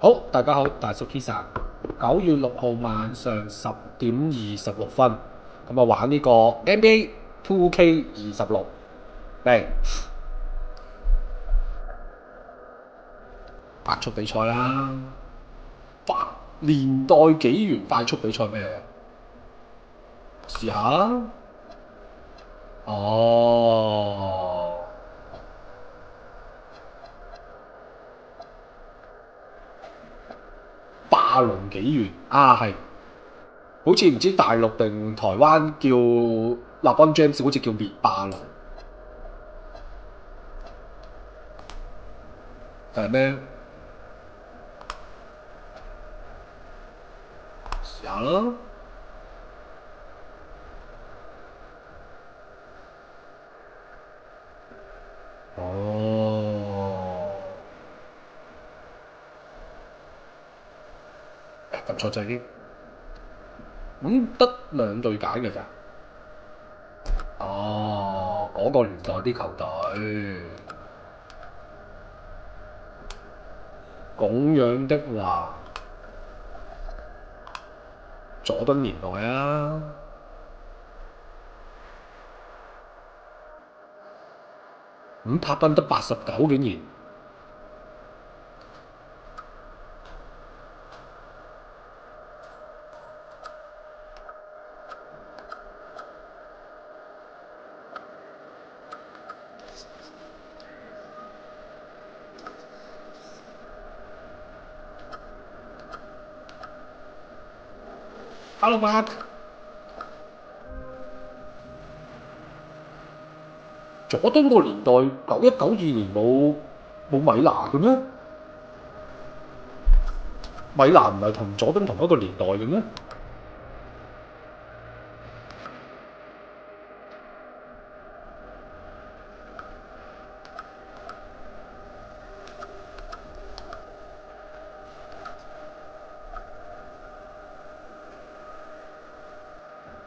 好，大家好，大叔 Pizza。9月6號晚上10點26分，咁啊玩呢個 NBA 2K26，嚟快速比賽啦！年代紀元快速比賽咩嚟啊？試下哦。霸龍紀元啊，係，好似唔知大陸定台灣叫立邦 James， 好似叫滅霸龍，係咩？試下啦。哦，撳錯掣添。得兩隊揀嘅咋？哦，嗰個年代啲球隊。咁樣的話，佐敦年代啊。柏賓得89竟然。Hello Mark， 佐敦個年代91、92年冇米拿嘅咩？米拿唔係同佐敦同一個年代嘅咩？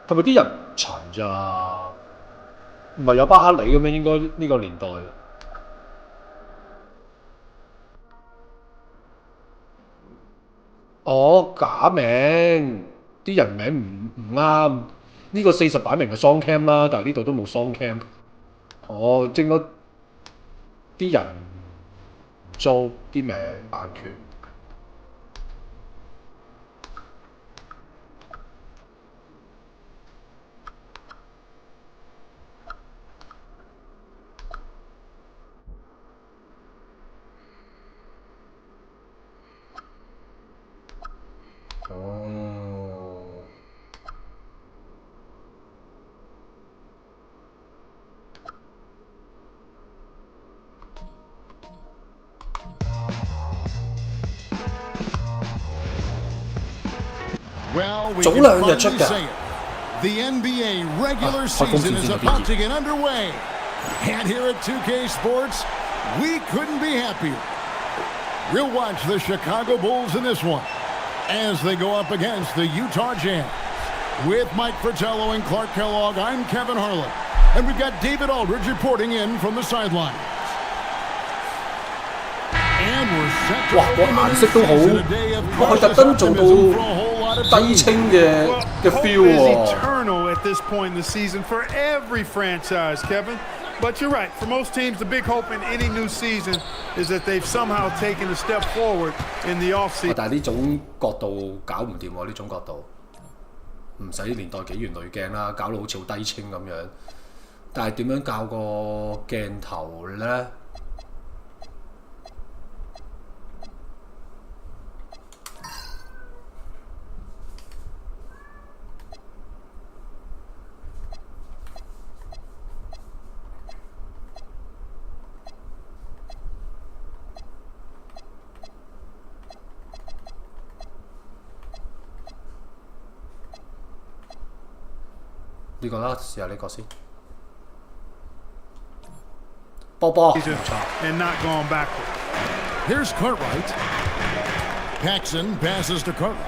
係咪啲人唔齊咋？唔係有巴克利嘅咩？應該呢個年代。哦，假名，啲人名唔啱。呢個40擺明係 song cam 啦，但係呢度都冇 song cam。哦，應該啲人唔租啲名版權。哦。早兩日出㗎。The NBA regular season is about to get underway. And here at 2K Sports, we couldn't be happier. We'll watch the Chicago Bulls in this one as they go up against the Utah Jazz. With Mike Fratello and Clark Kellogg, I'm Kevin Harlan. And we've got David Aldridge reporting in from the sideline. And we're set to 哇！個顏色都好，哇！佢特登做到低清嘅 feel 喎。Eternal at this point in the season for every franchise, Kevin. But you're right. For most teams, the big hope in any new season is that they've somehow taken a step forward in the offseason. 但係呢種角度搞唔掂喎，呢種角度唔使年代紀元濾鏡啦，搞到好似好低清咁樣。但係點樣校個鏡頭咧？呢個啦，試下呢個先。波波，冇錯。And not going backward. Here's Cartwright. Paxson passes to Cartwright.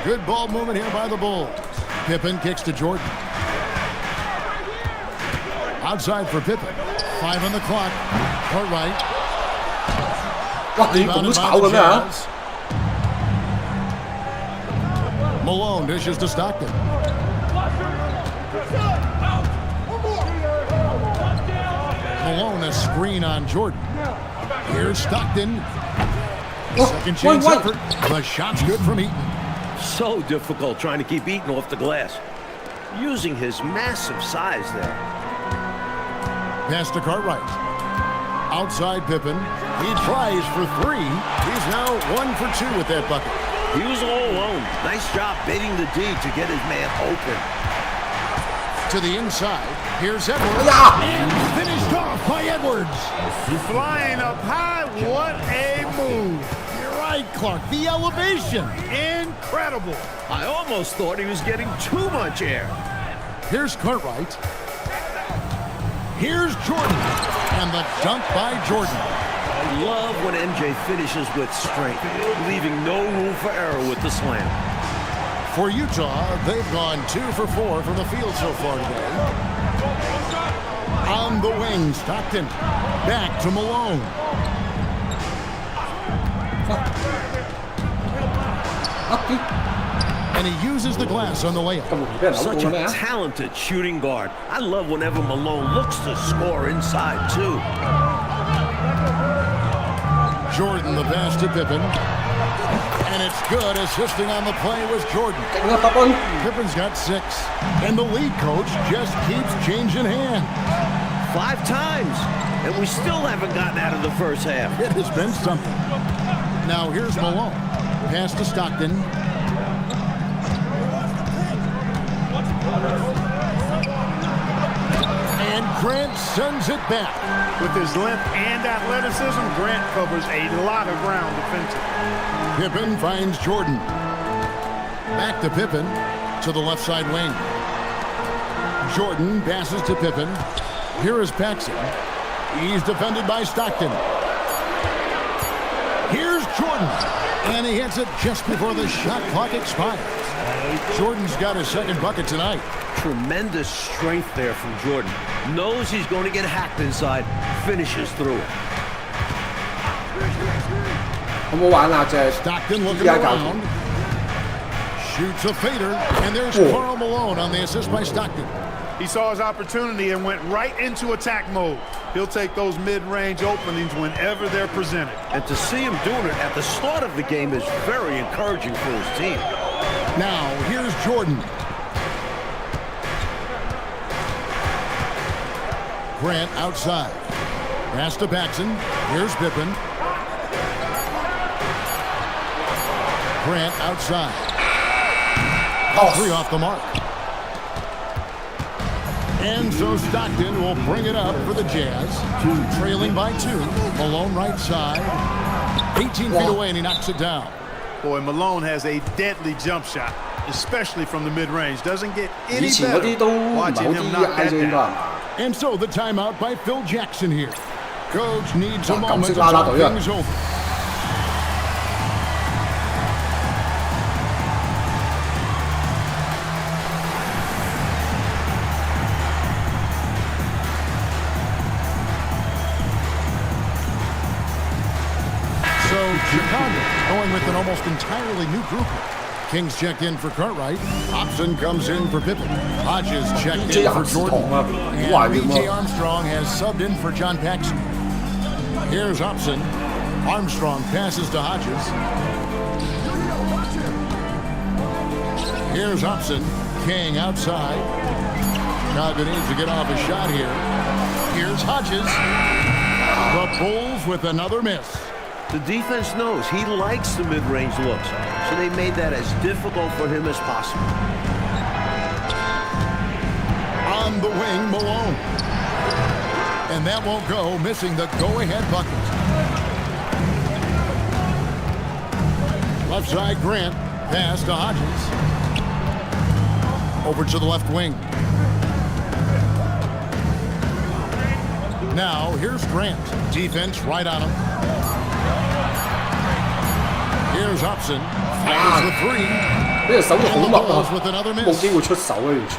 Good ball movement here by the Bulls. Pippen kicks to Jordan. Outside for Pippen. 5 on the clock. Cartwright. 哇！你咁都炒嘅咩嚇？ Malone dishes to Stockton. Malone a screen on Jordan. Here's Stockton. Second chance effort. The shot's good from Eaton. So difficult trying to keep Eaton off the glass. Using his massive size there. Pass to Cartwright. Outside Pippen. He tries for three. He's now 1 for 2 with that bucket. He was all alone. Nice job baiting the D to get his man open. To the inside. Here's Edwards. And finished off by Edwards. Flying up high, what a move. You're right, Clark. The elevation. Incredible. I almost thought he was getting too much air. Here's Cartwright. Here's Jordan. And the dunk by Jordan. I love when MJ finishes with strength, leaving no room for error with the slam. For Utah, they've gone 2 for 4 from the field so far today. On the wing, Stockton. Back to Malone. And he uses the glass on the layup. Such a talented shooting guard. I love whenever Malone looks to score inside, too. Jordan the pass to Pippen. And it's good. Assisting on the play was Jordan. Pippen's got 6. And the lead coach just keeps changing hands. 5 times. And we still haven't gotten out of the first half. It has been something. Now here's Malone. Pass to Stockton. And Grant sends it back. With his length and athleticism, Grant covers a lot of ground defensively. Pippen finds Jordan. Back to Pippen. To the left side wing. Jordan passes to Pippen. Here is Paxson. He's defended by Stockton. Here's Jordan. And he hits it just before the shot clock expires. Jordan's got his second bucket tonight. Tremendous strength there from Jordan. Knows he's going to get hacked inside. Finishes through it. Stockton looking around. Shoots a fader. And there's Karl Malone on the assist by Stockton. He saw his opportunity and went right into attack mode. He'll take those mid-range openings whenever they're presented. And to see him doing it at the start of the game is very encouraging for his team. Now, here's Jordan. Grant outside. Pass to Paxson. Here's Pippen. Grant outside. All 3 off the mark. And so Stockton will bring it up for the Jazz. Trailing by 2. Malone right side. 18 feet away and he knocks it down. Boy, Malone has a deadly jump shot, especially from the mid-range. Doesn't get any better watching him knock that down. And so the timeout by Phil Jackson here. Coach needs a moment to talk things over. Chicago going with an almost entirely new group. Kings checked in for Cartwright. Hobson comes in for Pippen. Hodges checked in for Jordan. And B.J. Armstrong has subbed in for John Paxson. Here's Hobson. Armstrong passes to Hodges. Here's Hobson. King outside. Chicago needs to get off a shot here. Here's Hodges. The Bulls with another miss. The defense knows he likes the mid-range looks, so they made that as difficult for him as possible. On the wing, Malone. And that won't go, missing the go-ahead bucket. Left side, Grant. Pass to Hodges. Over to the left wing. Now, here's Grant. Defense right on him. Here's Hobson. Fires the 3. 呢隻手好密啊，冇機會出手啊，完全。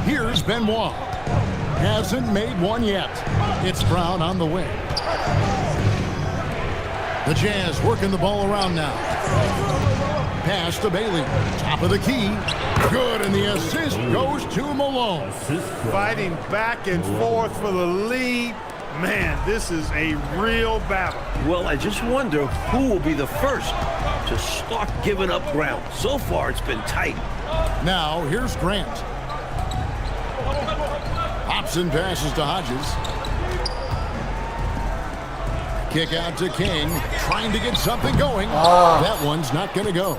Here's Benoit. Hasn't made one yet. It's Brown on the wing. The Jazz working the ball around now. Pass to Bailey. Top of the key. Good, and the assist goes to Malone. Fighting back and forth for the lead. Man, this is a real battle. Well, I just wonder who will be the first to start giving up ground. So far, it's been tight. Now, here's Grant. Hobson passes to Hodges. Kick out to King, trying to get something going. That one's not going to go.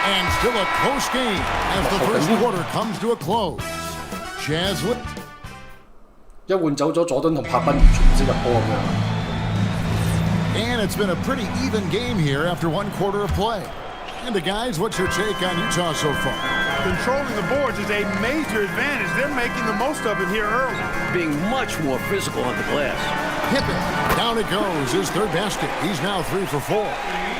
And still a close game as the first quarter comes to a close. Jazz with 一換走咗佐敦同柏賓，完全唔識入波咁樣。And it's been a pretty even game here after one quarter of play. And guys, what's your take on Utah so far? Controlling the boards is a major advantage. They're making the most of it here early. Being much more physical on the glass. Pippen, down it goes, his third basket. He's now 3 for 4.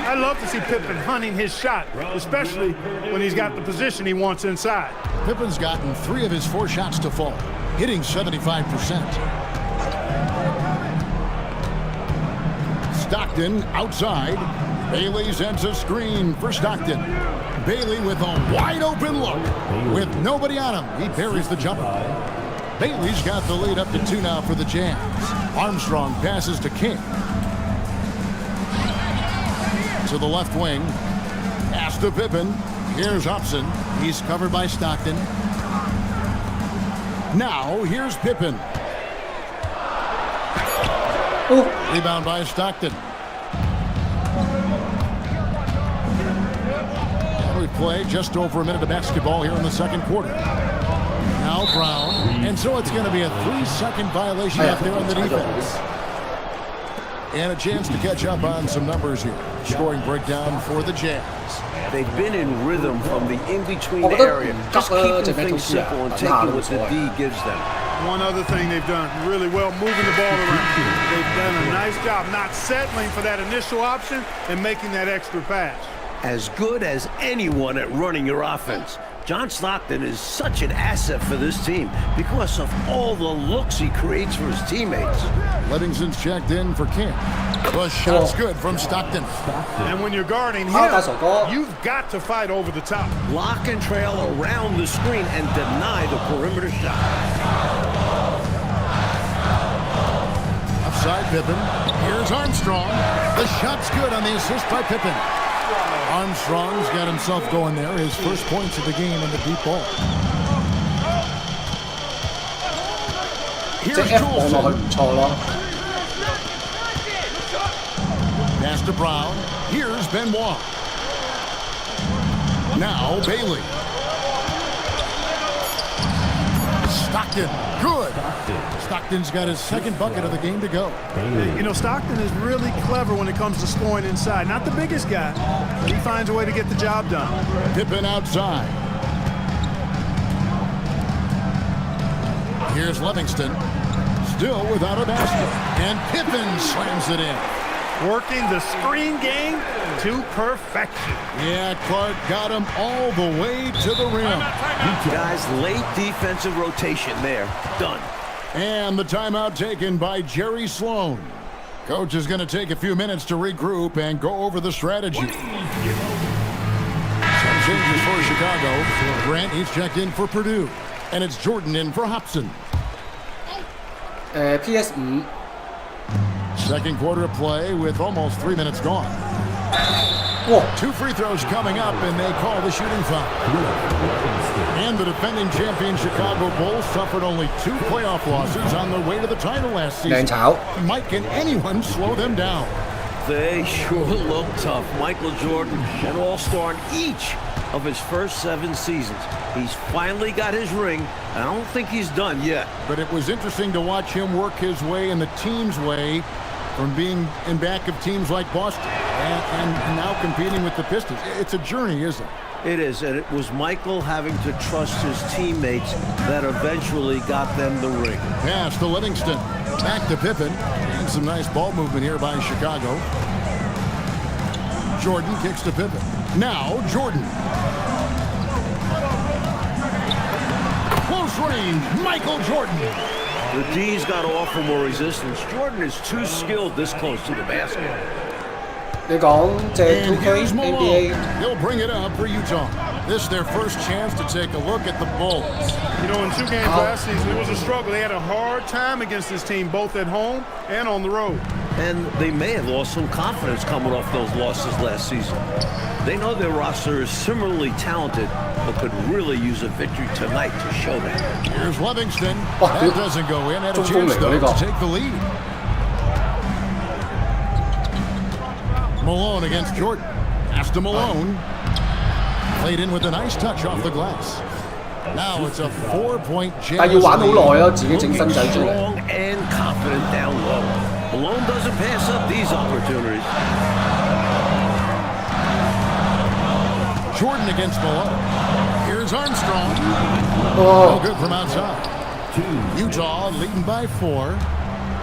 I love to see Pippen hunting his shot, especially when he's got the position he wants inside. Pippen's gotten 3 of his 4 shots to fall, hitting 75%. Stockton outside. Bailey sends a screen for Stockton. Bailey with a wide open look. With nobody on him, he buries the jumper. Bailey's got the lead up to 2 now for the Jazz. Armstrong passes to King. To the left wing. Pass to Pippen. Here's Hobson. He's covered by Stockton. Now, here's Pippen. Rebound by Stockton. We play just over a minute of basketball here in the second quarter. Now Brown. And so it's going to be a 3-second violation out there on the defense. And a chance to catch up on some numbers here. Scoring breakdown for the Jazz. They've been in rhythm from the in-between area. Just keeping things simple and taking what the D gives them. One other thing they've done really well, moving the ball around. They've done a nice job not settling for that initial option and making that extra pass. As good as anyone at running your offense. John Stockton is such an asset for this team because of all the looks he creates for his teammates. Livingston's checked in for King. The shot's good from Stockton. And when you're guarding him, you've got to fight over the top. Lock and trail around the screen and deny the perimeter shot. Upside Pippen. Here's Armstrong. The shot's good on the assist by Pippen. Armstrong's got himself going there. His first points of the game in the deep ball. Here's Juleson. Pass to Brown. Here's Benoit. Now Bailey. Stockton. Good. Stockton's got his second bucket of the game to go. You know, Stockton is really clever when it comes to scoring inside. Not the biggest guy, but he finds a way to get the job done. Pippen outside. Here's Livingston. Still without a basket. And Pippen slams it in. Working the screen game to perfection. Yeah, Clark got him all the way to the rim. Guys, late defensive rotation there. Done. And the timeout taken by Jerry Sloan. Coach is going to take a few minutes to regroup and go over the strategy. Some changes for Chicago. Grant, he's checked in for Purdue. And it's Jordan in for Hobson. PS5 Second quarter of play with almost 3 minutes gone. 2 free throws coming up, and they call the shooting foul. And the defending champion Chicago Bulls suffered only 2 playoff losses on their way to the title last season. Mike, can anyone slow them down? They sure look tough. Michael Jordan, an all-star in each of his first 7 seasons. He's finally got his ring. I don't think he's done yet. But it was interesting to watch him work his way in the team's way from being in back of teams like Boston and now competing with the Pistons. It's a journey, isn't it? It is, and it was Michael having to trust his teammates that eventually got them the ring. Pass to Livingston. Back to Pippen. And some nice ball movement here by Chicago. Jordan kicks to Pippen. Now Jordan. Close string, Michael Jordan. The D's got to offer more resistance. Jordan is too skilled this close to the basket. 你講即係 And2K here's Malone. NBA He'll bring it up for Utah. This is their first chance to take a look at the Bulls. You know, in 2 games last season, it was a struggle. They had a hard time against this team, both at home and on the road. And they may have lost some confidence coming off those losses last season. They know their roster is similarly talented, but could really use a victory tonight to show that. Here's Livingston. Oh, That doesn't go in. Had a 中鋒嚟 chance 㗎 though 呢個 to take the lead. Malone against Jordan. Pass to Malone. Played in with a nice touch off the glass. Now it's a 4-point jam. 但係要玩好耐咯，自己整身仔出嚟。 Strong and confident down low. Malone doesn't pass up these opportunities. Jordan against Malone. Here's Armstrong. Oh. No good from outside. Utah leading by 4.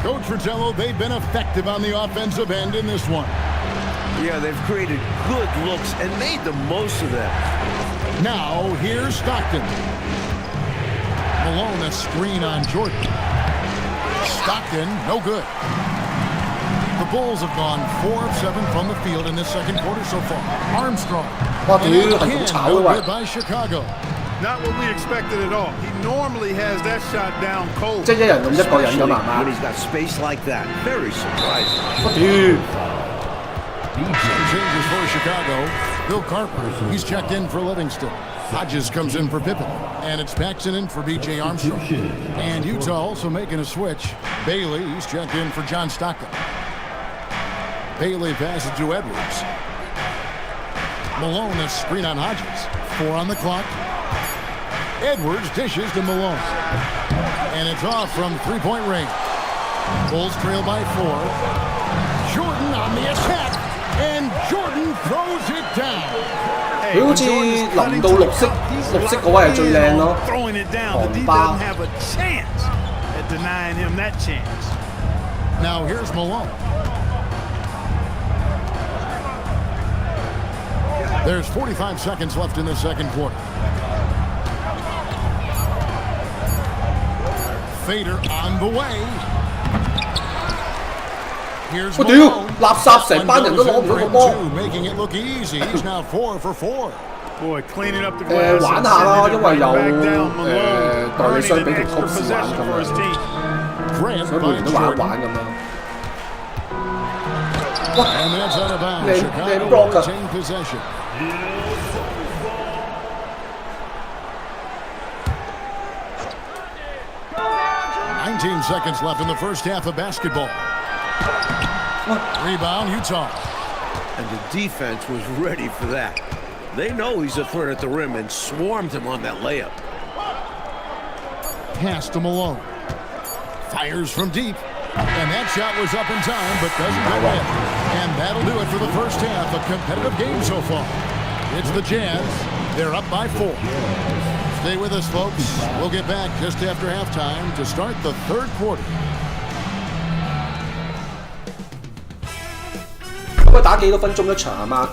Coach Fratello, they've been effective on the offensive end in this one. Yeah, they've created good looks and made the most of them. Now, here's Stockton. Malone, a screen on Jordan. Stockton, no good. The Bulls have gone 4 of 7 from the field in this second quarter so far. Armstrong. 哇屌 And 係咁 again, 炒 no 嘅喂 good！by Chicago. Not what we expected at all. He normally has that shot down cold. 即係一人用一個人咁 Especially 啊嘛 when。he's got space like that. Very surprising. 我屌！ Some changes for Chicago. Bill Carper, he's checked in for Livingston. Hodges comes in for Pippen. And it's Paxson in for B.J. Armstrong. And Utah also making a switch. Bailey, he's checked in for John Stockton. Bailey passes to Edwards. Malone, a screen on Hodges. 4 on the clock. Edwards dishes to Malone. And it's off from three-point range. Bulls trail by 4. Jordan on the attack. And Jordan throws it down. 佢好似臨到綠色嗰位係最靚咯。 Throwing it down. The D 紅巴 doesn't have a chance at denying him that chance. Now here's Malone. There's 45 seconds left in the second quarter. Fader on the way. Here's 我屌！ Malone. 垃圾成班人都攞唔到個波。 Making it look easy. He's now 4 for 4. Boy, cleaning up the glass. 玩 and 下啦， sending it 因為有 right back down Malone, 代理商 earning 俾 an 條 extra 曲士玩 possession 咁 for his 樣， team. Grant 所以每 by 年都玩一 Jordan. 玩咁樣。 And that's out of bounds. Name Chicago blocker. will retain possession. "19 seconds left in the first half of basketball. Rebound, Utah. And the defense was ready for that. They know he's a threat at the rim and swarmed him on that layup. Pass to Malone. Fires from deep. And that shot was up in time, but doesn't go in. And that'll do it for the first half. A competitive game so far. It's the Jazz. They're up by 4. Stay with us, folks. We'll get back just after halftime to start the third quarter. 咁佢打幾多分鐘一場啊 ，Mark？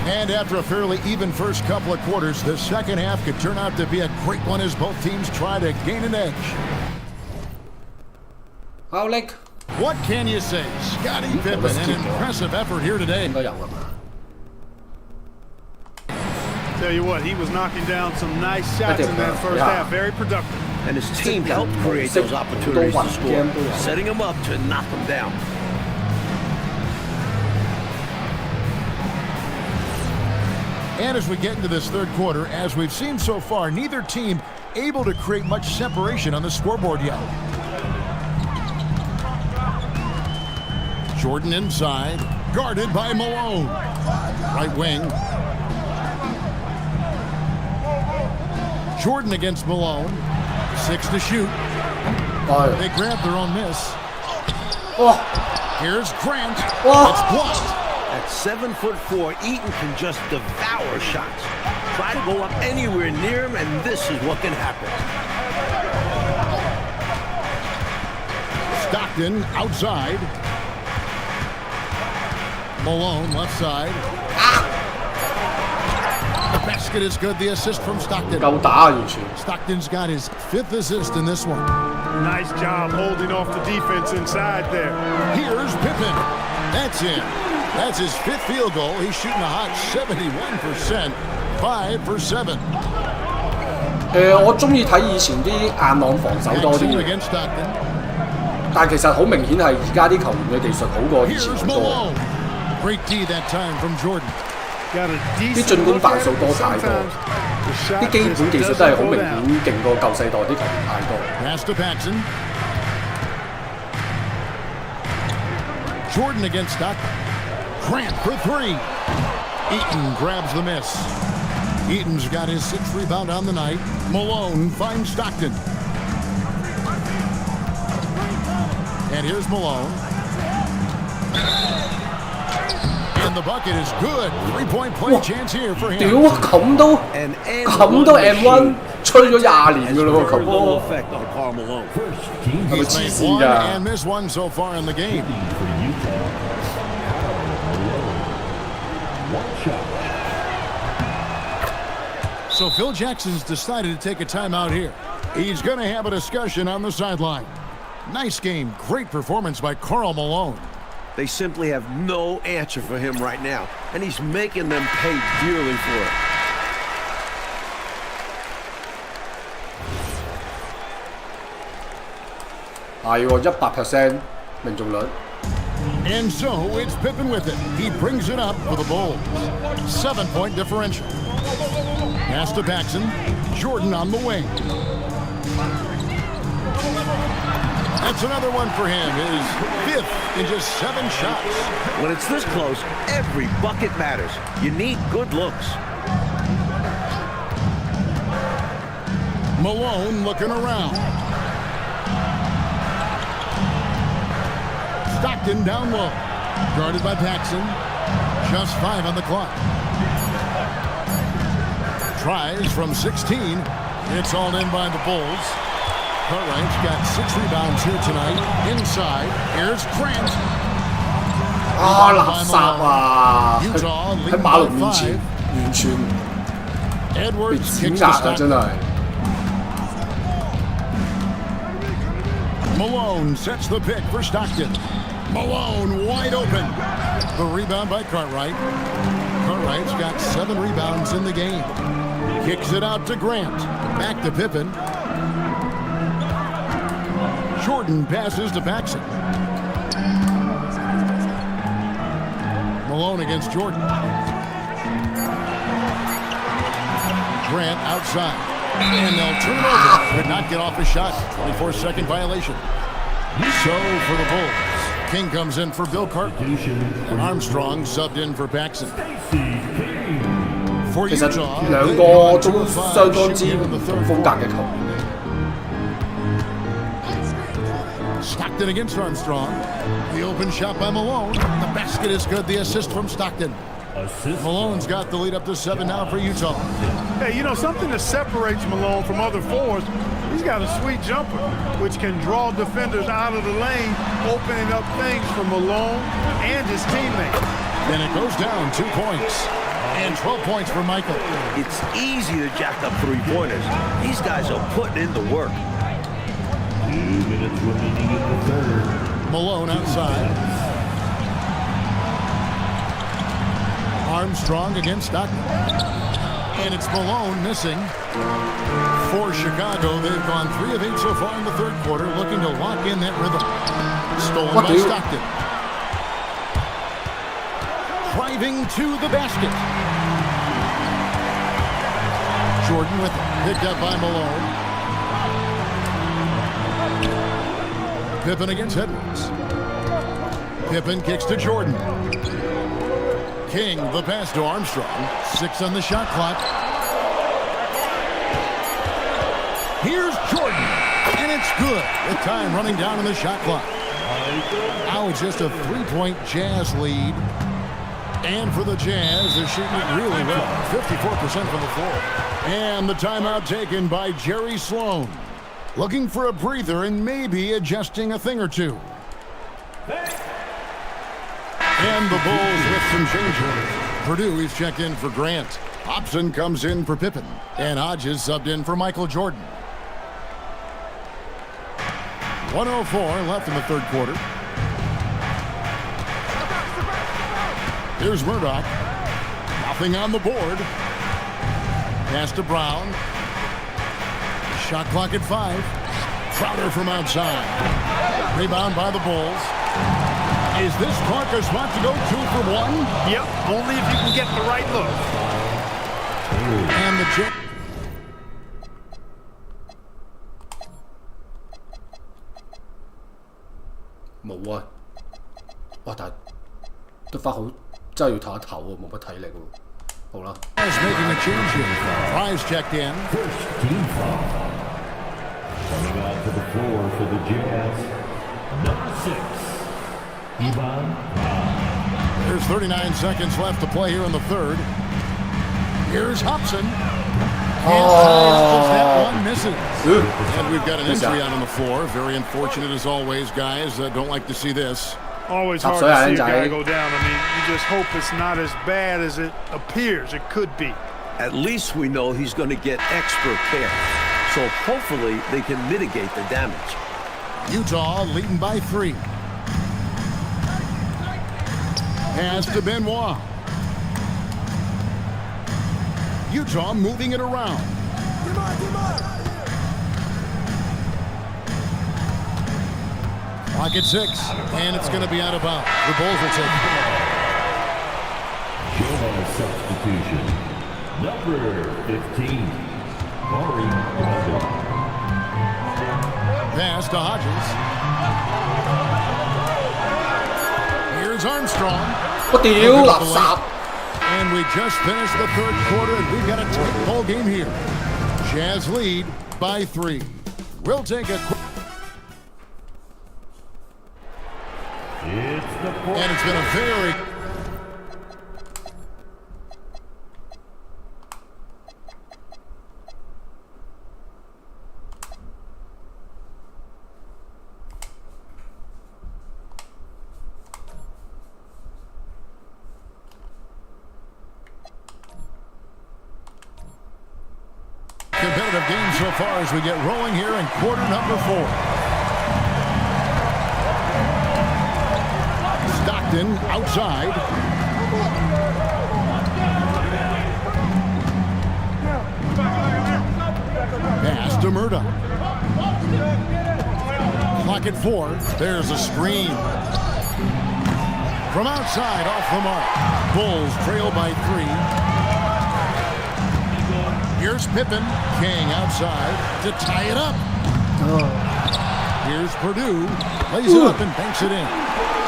And after a fairly even first couple of quarters, the second half could turn out to be a great one as both teams try to gain an edge. 效力 What can you say? Scottie Pippen, an impressive effort here today. 應該有㗎嘛？ Tell you what, he was knocking down some nice shots in that first Yeah. half. Very productive. And his team helped create those opportunities to score, setting him up to knock them down. And as we get into this third quarter, as we've seen so far, neither team able to create much separation on the scoreboard yet. Jordan inside, guarded by Malone. Right wing. Jordan against Malone. 6 to shoot. They grab their own miss. Here's Grant. It's blocked. At 7'4", Eaton can just devour shots. Try to go up anywhere near him, and this is what can happen. Stockton outside. Malone left side. The pass basket is good. The assist from Stockton. 夠打啊，完全。Stockton's got his 5th assist in this one. Nice job holding off the defense inside there. Here's Pippen. That's in. That's his 5th field goal. He's shooting a hot 71%. 5 for 7. 我中意睇以前啲硬朗防守多啲 Jackson 嘅， against Stockton. 但係其實好明顯係而家啲球員嘅技術好過以前 Here's 好多。 Malone. Great D that time from Jordan. Got a 啲 decent 進攻 look 犯 at 數 it, 多 but 太多， sometimes the 啲 shot 基本技術 just 都係好 doesn't 明 go 顯 down. 勁過舊世代啲球員太多。 Pass to Paxson. Jordan against Stockton. Grant for 3. Eaton grabs the miss. Eaton's got his 6th rebound on the night. Malone finds Stockton. And here's Malone. And the bucket is good. 3-point play chance here for 屌 him. 啊！咁都 And 都 M1 吹咗20年㗎咯喎， very 咁 little 波 effect on Karl Malone. 係咪 He's 黐 made 線 one 㗎？ and missed one so far in the game. So Phil Jackson's decided to take a timeout here. He's going to have a discussion on the sideline. Nice game. Great performance by Karl Malone. They simply have no answer for him right now, and he's making them pay dearly for it. And so it's Pippen with it. He brings it up for the Bulls. 7-point differential. Pass to Paxson. Jordan on the wing. That's another one for him. His 5th in just 7 shots. When it's this close, every bucket matters. You need good looks. Malone looking around. Stockton down low. Guarded by Paxson. Just 5 on the clock. Tries from 16. It's all in by the Bulls. Cartwright's got 6 rebounds here tonight. Inside. Here's Grant. 啊！垃圾啊！ Utah 喺 leading 馬龍 by 面前 5. 完全被 Edwards 碾 kicks 壓 to 啊！真 Stockton. 係。 Malone sets the pick for Stockton. Malone wide open. The rebound by Cartwright. Cartwright's got 7 rebounds in the game. Kicks it out to Grant. Back to Pippen. Jordan passes to Paxson. Malone against Jordan. Grant outside. And they'll turn it over. Could not get off a shot. 24-second violation. So for the Bulls, King comes in for Bill Cartwright. And Armstrong subbed in for Paxson. For 其實 Utah, 兩 they 個 got 都 2 of 5相當之 shooting 唔 in the 同 third 風格 quarter. 嘅球員。 Stockton against Armstrong. The open shot by Malone. The basket is good. The assist from Stockton. Malone's got the lead up to 7 now for Utah. Hey, you know, something that separates Malone from other forwards, he's got a sweet jumper, which can draw defenders out of the lane, opening up things for Malone and his teammates. And it goes down 2 points. And 12 points for Michael. It's easy to jack up 3-pointers. These guys are putting in the work. 2 minutes remaining in the third. Malone outside. Armstrong against Stockton. And it's Malone missing. For Chicago, they've gone 3 of 8 so far in the third quarter, looking to lock in that rhythm. Stolen by Stockton. Driving to the basket. Jordan with it. Picked up by Malone. Pippen against Edwards. Pippen kicks to Jordan. King, the pass to Armstrong. 6 on the shot clock. Here's Jordan. And it's good. The time running down on the shot clock. Now it's just a 3-point Jazz lead. And for the Jazz, they're shooting it really well. 54% from the floor. And the timeout taken by Jerry Sloan. Looking for a breather and maybe adjusting a thing or two. And the Bulls with some change orders. Purdue is checked in for Grant. Hobson comes in for Pippen, and Hodges subbed in for Michael Jordan. 1:04 left in the third quarter. Here's Murdoch. Nothing on the board. Pass to Brown. Shot clock at 5. Crowder from outside. Rebound by the Bulls. Is this Clark a spot to go 2 for 1? Yep, only if you can get the right look. And the Jet.冇啊！哇，但係都翻好，真係要唞一唞喎，冇乜體力喎。好啦。Is making a change here. Fries checked in. Team foul. Coming out to the floor for the Jazz, number 6, Ivan. There's 39 seconds left to play here in the third. Here's Hobson. That one misses. And we've got an injury out on the floor. Very unfortunate as always, guys. Don't like to see this. Always hard to see a guy go down. I mean, you just hope it's not as bad as it appears. It could be. At least we know he's going to get expert care. So hopefully they can mitigate the damage. Utah leading by 3. Pass to Benoit. Utah moving it around. Clock at 6, and it's going to be out of bounds. The Bulls will take it. Jazz substitution, number 15, Corey Brandon. Pass to Hodges. Here's Armstrong. 我屌垃圾！ And we just finished the third quarter, and we've got a tight ball game here. Jazz lead by 3. We'll take a quick... And it's been a very... competitive game so far as we get rolling here in quarter number 4. Stockton outside. Pass to Murdoch. Clock at 4. There's a screen. From outside, off the mark. Bulls trail by 3. Here's Pippen. King outside to tie it up. Here's Purdue. Lays it up and banks it in.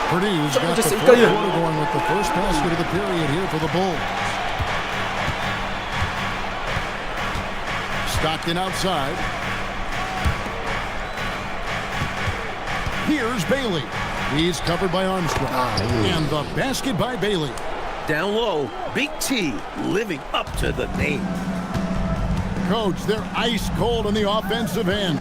Purdue's got the fourth quarter going with the first basket of the period here for the Bulls. Stockton outside. Here's Bailey. He's covered by Armstrong. And the basket by Bailey. Down low, Big T living up to the name. Coach, they're ice cold on the offensive end.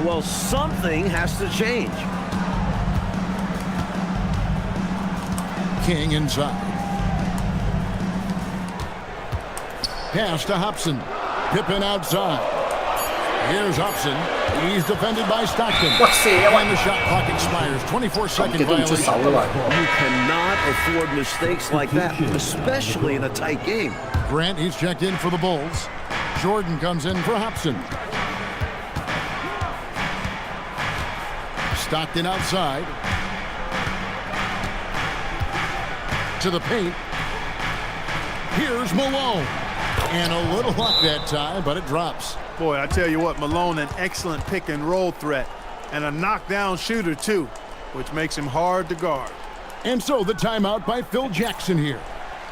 Well, something has to change. King inside. Pass to Hobson. Pippen outside. Here's Hobson. He's defended by Stockton. And the shot clock expires. 24-second violation. You cannot afford mistakes like that, especially in a tight game. Grant, he's checked in for the Bulls. Jordan comes in for Hobson. Stockton outside. To the paint. Here's Malone. And a little luck that time, but it drops. Boy, I tell you what, Malone, an excellent pick and roll threat. And a knockdown shooter, too, which makes him hard to guard. And so the timeout by Phil Jackson here.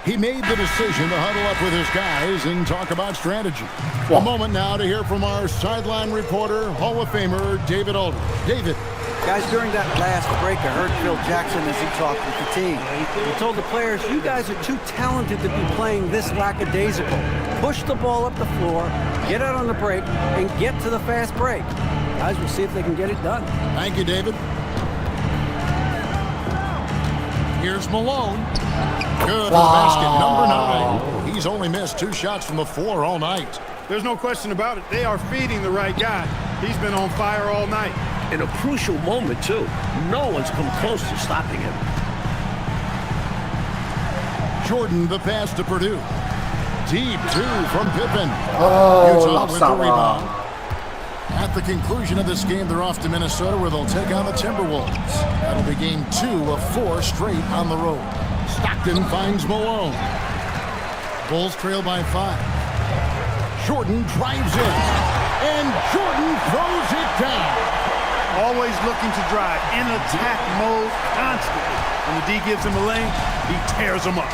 He made the decision to huddle up with his guys and talk about strategy. A moment now to hear from our sideline reporter, Hall of Famer, David Aldridge. David. Guys, during that last break, I heard Phil Jackson as he talked with the team. He told the players, you guys are too talented to be playing this lackadaisical. push the ball up the floor, get out on the break, and get to the fast break. Guys, we'll see if they can get it done. Thank you, David. Here's Malone. Good basket, number 9. He's only missed 2 shots from the floor all night. There's no question about it. They are feeding the right guy. He's been on fire all night. In a crucial moment, too. No one's come close to stopping him. Jordan, the pass to Purdue. Deep 2 from Pippen. Oh, Utah with the lapsa rebound. At the conclusion of this game, they're off to Minnesota where they'll take on the Timberwolves. That'll be game 2 of 4 straight on the road. Stockton finds Malone. Bulls trail by 5. Jordan drives in. And Jordan throws it down. Always looking to drive in attack mode constantly. When the D gives him a lane, he tears him up.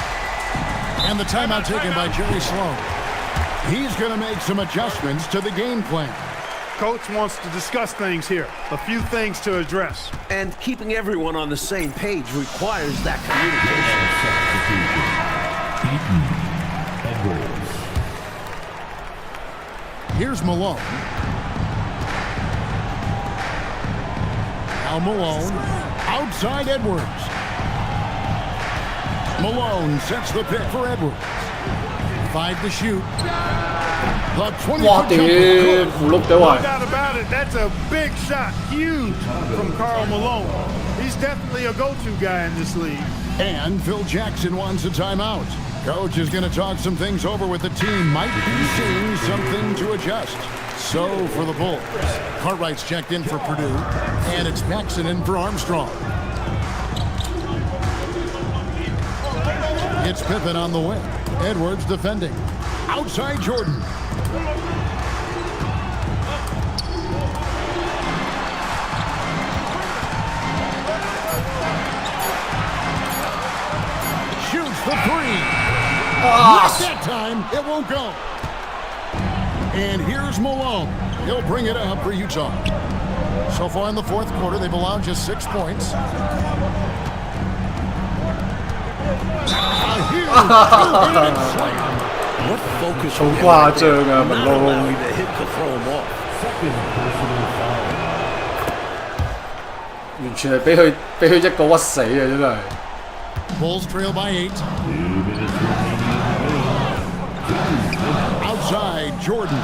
And the timeout taken by Jerry Sloan. He's going to make some adjustments to the game plan. Coach wants to discuss things here. A few things to address. And keeping everyone on the same page requires that communication. Edwards. Here's Malone. Now Malone. Outside Edwards. Malone sets the pick for Edwards. 5 to shoot. The 20-foot 哇 jumper. Good. 屌，符碌嘅 No 喂， doubt about it. That's a big shot. Huge from Karl Malone. He's definitely a go-to guy in this league. And Phil Jackson wants a timeout. Coach is going to talk some things over with the team. Might be seeing something to adjust. So for the Bulls, Cartwright's checked in for Purdue, and it's Paxson in for Armstrong. It's Pippen on the wing. Edwards defending. Outside Jordan. Shoots the 3. Not that time. It won't go. And here's Malone. He'll bring it up for Utah. So far in the 4th quarter, they've allowed just 6 points. A huge two-handed slam. What focus 好 from him 誇 right 張 there. 啊， Not 文龍。 allowing the hit to throw him off. Second personal foul. 完全係俾佢一個屈死啊！真係。 Bulls trail by 8. 2 minutes remaining. Outside Jordan.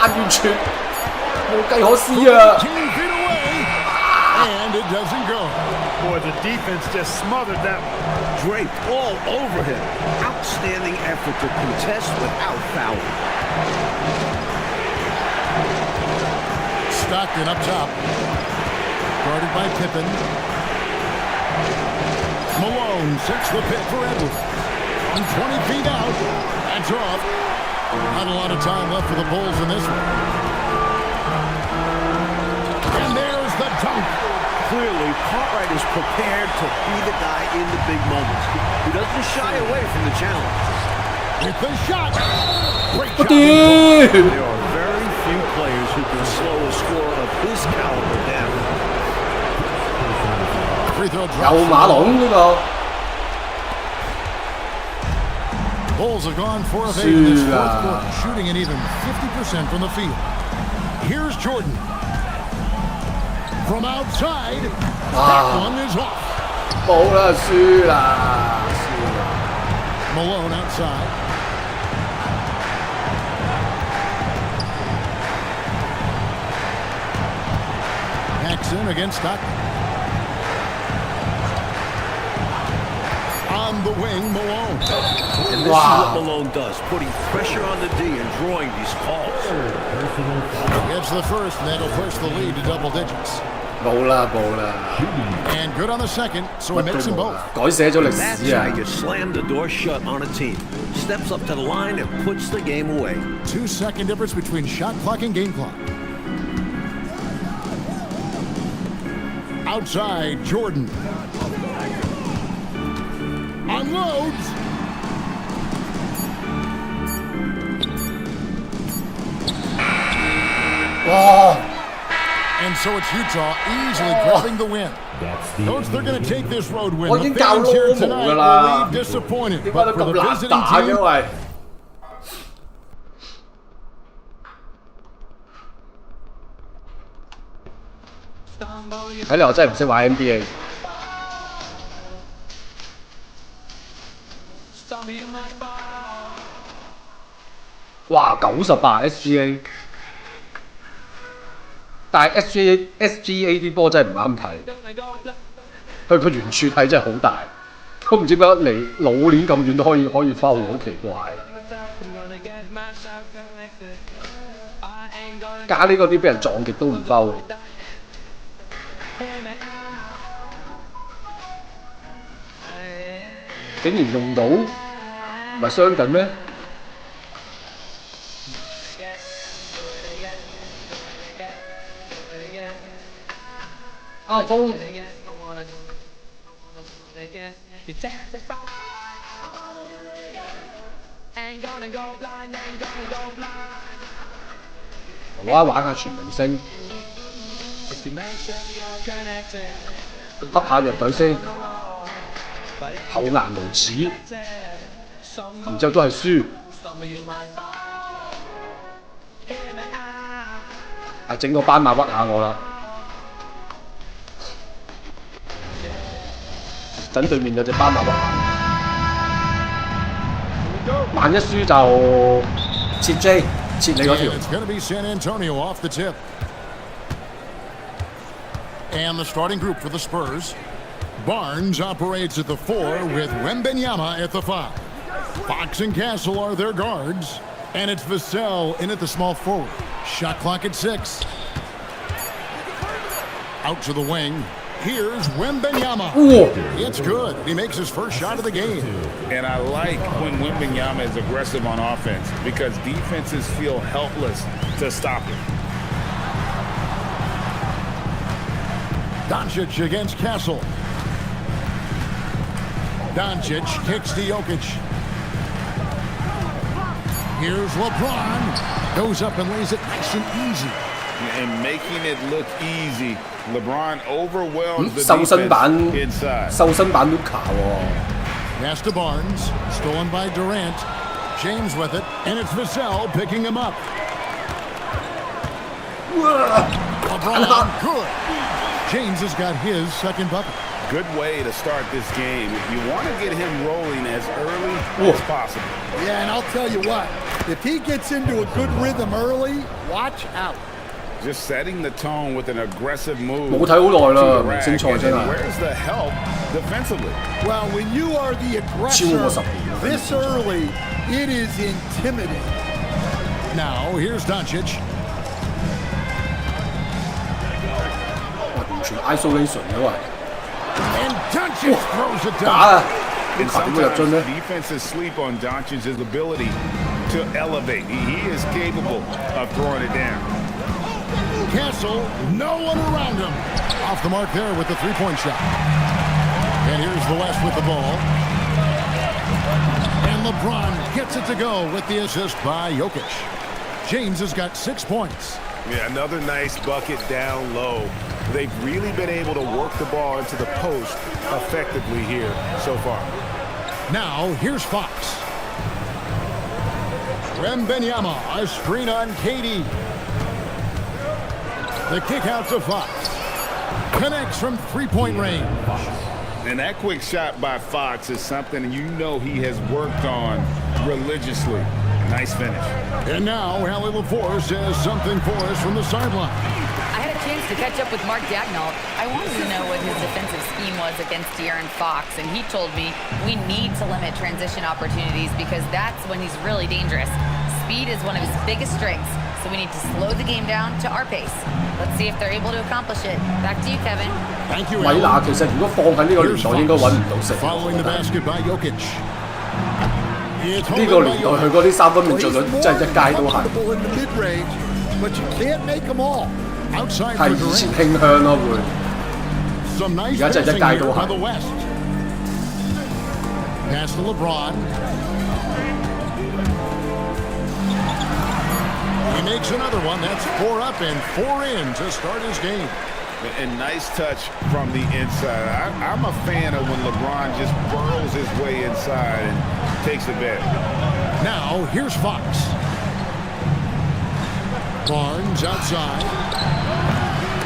啊，完全冇計可施啊！ 2 feet away. And it doesn't go. Boy, the defense just smothered that one. Draped all over him. Outstanding effort to contest without fouling. Stockton up top. Guarded by Pippen. Malone sets the pick for Edwards. From 20 feet out. That's off. Not a lot of time left for the Bulls in this one. And there's the dunk. Clearly, Cartwright is prepared to be the guy in the big moments. He doesn't shy away from the challenge. With the shot. Great 我 job. 屌！ There are very few players who can slow a scorer of his caliber down. Free throw 有 drop. 馬龍呢個。 Bulls have gone 4 of 8 in this 4th Shoot. quarter, shooting an even 50% from the field. Here's Jordan. From outside, that one is off. 冇啦，輸啦，輸啦！ Malone outside. Paxson against Stockton. On the wing, Malone. And this is what Malone does, putting pressure on the D and drawing these calls. Personal foul. Gets the first, and that'll push the lead to double digits. 冇啦冇啦， And good on the second, so he 乜 makes 都 them 冇 both. 啦，改寫咗歷 That's 史啊 how！you slam the door shut on a team. Steps up to the line and puts the game away. 2-second difference between shot clock and game clock. Outside, Jordan. Unloads. so it's Utah easily grabbing the win. Coach, they're going to take this road win. 我已經教 The fans here 羅毛 tonight 㗎啦， will leave disappointed, 點解 but 都 for 咁 the 難 visiting 打嘅 team, 喂？睇嚟我真係唔識玩 NBA。哇，98 SGA， 但係 SGA 啲波真係唔啱睇，佢圓柱體真係好大，都唔知點解離老年咁遠都可以foul，好奇怪。加呢嗰啲俾人撞極都唔foul。竟然用到，唔係傷緊咩？啊風！我玩下全明星，噏下弱隊先。厚顏無恥，然之後都係輸。啊，整個斑馬屈下我啦！等對面有隻斑馬屈下，萬一輸就切 J， 切你嗰條。It's going to be San Antonio off the tip. And the starting group for the Spurs. Barnes operates at the 4 with Wembanyama at the 5. Fox and Castle are their guards. And it's Vassell in at the small forward. Shot clock at 6. Out to the wing. Here's Wembanyama. Ooh. It's good. He makes his first shot of the game. And I like when Wembanyama is aggressive on offense because defenses feel helpless to stop him. Doncic against Castle. Doncic kicks to Jokic. Here's LeBron. Goes up and lays it nice and easy. And making it look easy. LeBron overwhelms the 瘦身版 defense inside. 瘦身版 Luka 喎。 Pass to Barnes. Stolen by Durant. James with it. And it's Vassell picking him up. LeBron, good. James has got his second bucket. Good way to start this game. You want to get him rolling as early as possible. Yeah, and I'll tell you what, if he gets into a good rhythm early, watch out. Just setting the tone with an aggressive move. 冇睇好耐啦， to the 明 rack. 星賽 And 真 then 係。 where's the help defensively? Well, when you are the aggressor this early, it is intimidating. Now, here's Doncic. 哇，完全 isolation 嘅喂。 And Doncic throws it 假 down. 啊！ And 點會入樽 sometimes 咧？ defenses sleep on Doncic's ability to elevate. He is capable of throwing it down. Castle, no one around him. Off the mark there with the three-point shot. And here's the West with the ball. And LeBron gets it to go with the assist by Jokic. James has got 6 points. Yeah, another nice bucket down low. They've really been able to work the ball into the post effectively here so far. Now, here's Fox. Wembanyama, a screen on KD. The kick out to Fox. Connects from three-point range. And that quick shot by Fox is something you know he has worked on religiously. Nice finish. And now, Hallie LaForce says something for us from the sideline. I had a chance to catch up with Mark Dagnall. I wanted to know what his defensive scheme was against De'Aaron Fox, and he told me we need to limit transition opportunities because that's when he's really dangerous. Speed is one of his biggest strengths, so we need to slow the game down to our pace. Let's see if they're able to accomplish it. Back to you, Kevin. Thank you, 米娜其實如果放喺呢個年 Here's 代應該揾唔到 Fox 食。 following the basket by Jokic. It's 呢 holding 個 by 年代 Jokic. 佢嗰啲三分命中率 He's 真係 more 一街都係， comfortable in the mid-range, but you can't make them all. Outside 係 for 以前 Durant. 傾向咯會。 Some nice 而家真係一 passing 街 here 都 by 係 the West. Pass to LeBron. He makes another one. That's 4 up and 4 in to start his game. And nice touch from the inside. I'm a fan of when LeBron just burrows his way inside and takes advantage. Now, here's Fox. Barnes outside.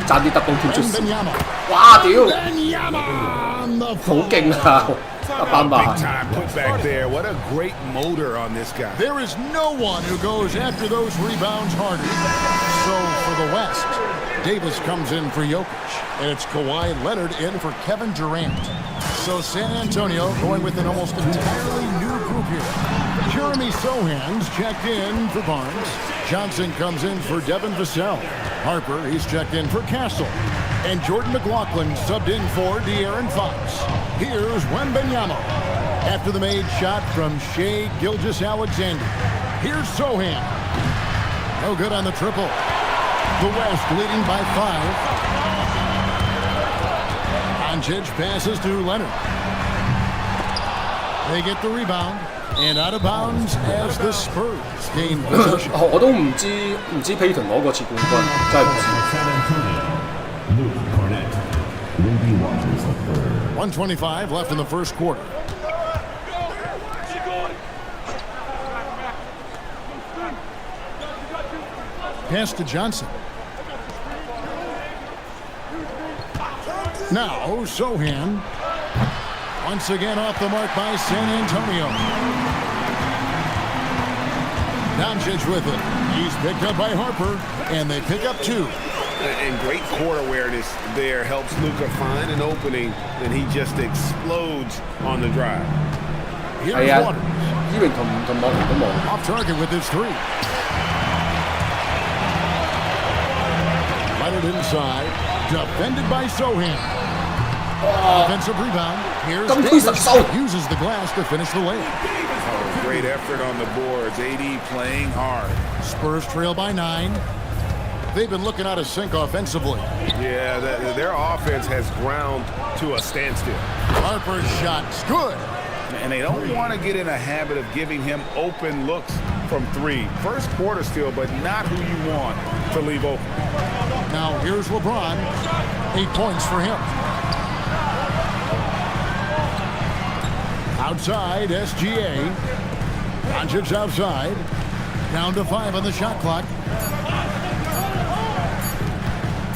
爭啲得到跳出線， Wembanyama. 哇屌！ Wembanyama on the 好 floor. 勁啊！阿班巴 Big time put back there. What a great motor on this guy. There is no one who goes after those rebounds harder. So for the West, Davis comes in for Jokic, and it's Kawhi Leonard in for Kevin Durant. So San Antonio going with an almost entirely new group here. Jeremy Sohan's checked in for Barnes. Johnson comes in for Devin Vassell. Harper, he's checked in for Castle. And Jordan McLaughlin subbed in for De'Aaron Fox. Here's Wembanyama. After the made shot from Shai Gilgeous-Alexander. Here's Sohan. No good on the triple. The West leading by 5. Doncic passes to Leonard. They get the rebound. And out of bounds as the Spurs gain possession. 我都唔知 Payton 攞過次冠軍，真係唔知。 1:25 left in the first quarter. Pass to Johnson. Now Sohan. Once again off the mark by San Antonio. Doncic with it. He's picked up by Harper, and they pick up 2. And great court awareness there helps Luka find an opening, and he just explodes on the drive. Here's 係啊 Waters. 伊榮同莫連都冇。 Off target with his 3. Leonard inside. Defended by Sohan. Offensive rebound. Here's Davis. Uses the glass to finish the layup. Oh, great effort on the boards. AD playing hard. Spurs trail by 9. They've been looking out of sync offensively. Yeah, their offense has ground to a standstill. Harper's shot's good. And they don't want to get in a habit of giving him open looks from 3. First quarter still, but not who you want to leave open. Now here's LeBron. 8 points for him. Outside, SGA. Doncic's outside. Down to 5 on the shot clock.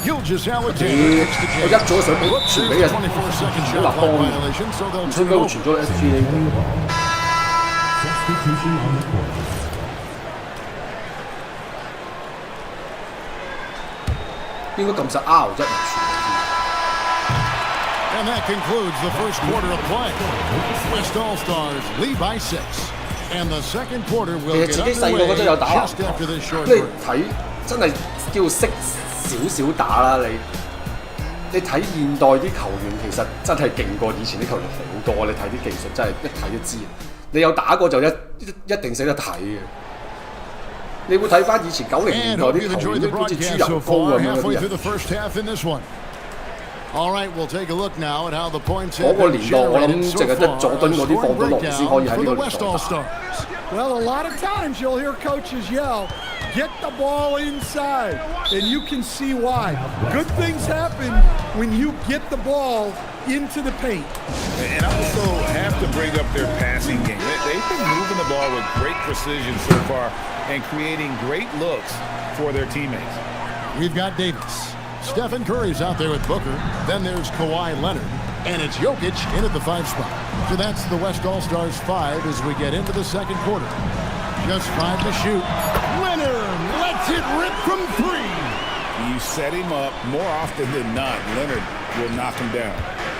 Gilgeous-Alexander takes the 我一早想俾傳俾人， 24-second 好 shot 立 clock 邦， violation, so 唔 they'll 知 turn 點解 it 會 over. 傳咗 SGA。 Substitution on the court. 應該撳實 R 一唔傳。 And that concludes the first quarter of play. West All-Stars lead by 6. And the second quarter 其 will 實 get 自己細個嗰陣有打 underway 籃 just after this 球， short 你 break. 睇真係叫識少少打啦。你睇現代啲球員其實真係勁過以前啲球員好多。你睇啲技術真係一睇都知。你有打過就一定識得睇嘅。你會睇翻以前90年 And 代 hope 啲 you've 球 enjoyed 員 the 都好似豬 broadcast 油 so 膏 far. 咁樣嗰 Halfway 啲 through 人。 the first half in this one. All right, we'll take a look now at how the points 嗰 have 個 been 年代我諗 generated 淨 so 係得 far. 佐敦嗰啲 Scoring 放到龍先可 breakdown 以喺 for 呢 the 個 West 年代打。 All-Stars. Well, a lot of times you'll hear coaches yell, get the ball inside, and you can see why. Good things happen when you get the ball into the paint. And I also have to bring up their passing game. They've been moving the ball with great precision so far and creating great looks for their teammates. We've got Davis. Stephen Curry's out there with Booker. Then there's Kawhi Leonard. And it's Jokic in at the 5 spot. So that's the West All-Stars 5 as we get into the second quarter. Just 5 to shoot. Leonard lets it rip from 3. You set him up more often than not. Leonard will knock him down.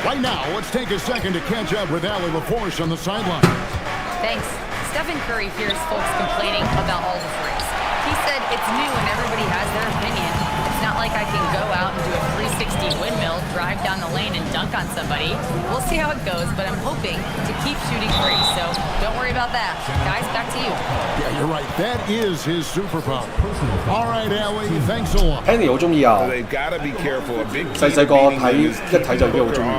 Right now, let's take a second to catch up with Allie LaForce on the sideline. Thanks. Stephen Curry hears folks complaining about all the threes. He said it's new and everybody has their opinion. It's not like I can go out and do a 360 windmill, drive down the lane and dunk on somebody. We'll see how it goes, but I'm hoping to keep shooting threes, so don't worry about that. Guys, back to you. Yeah, you're right. That is his superpower. All right, Allie, thanks a lot. Henry 好中意啊！ They've got to be careful. A big 細細個睇一睇就已經好中意。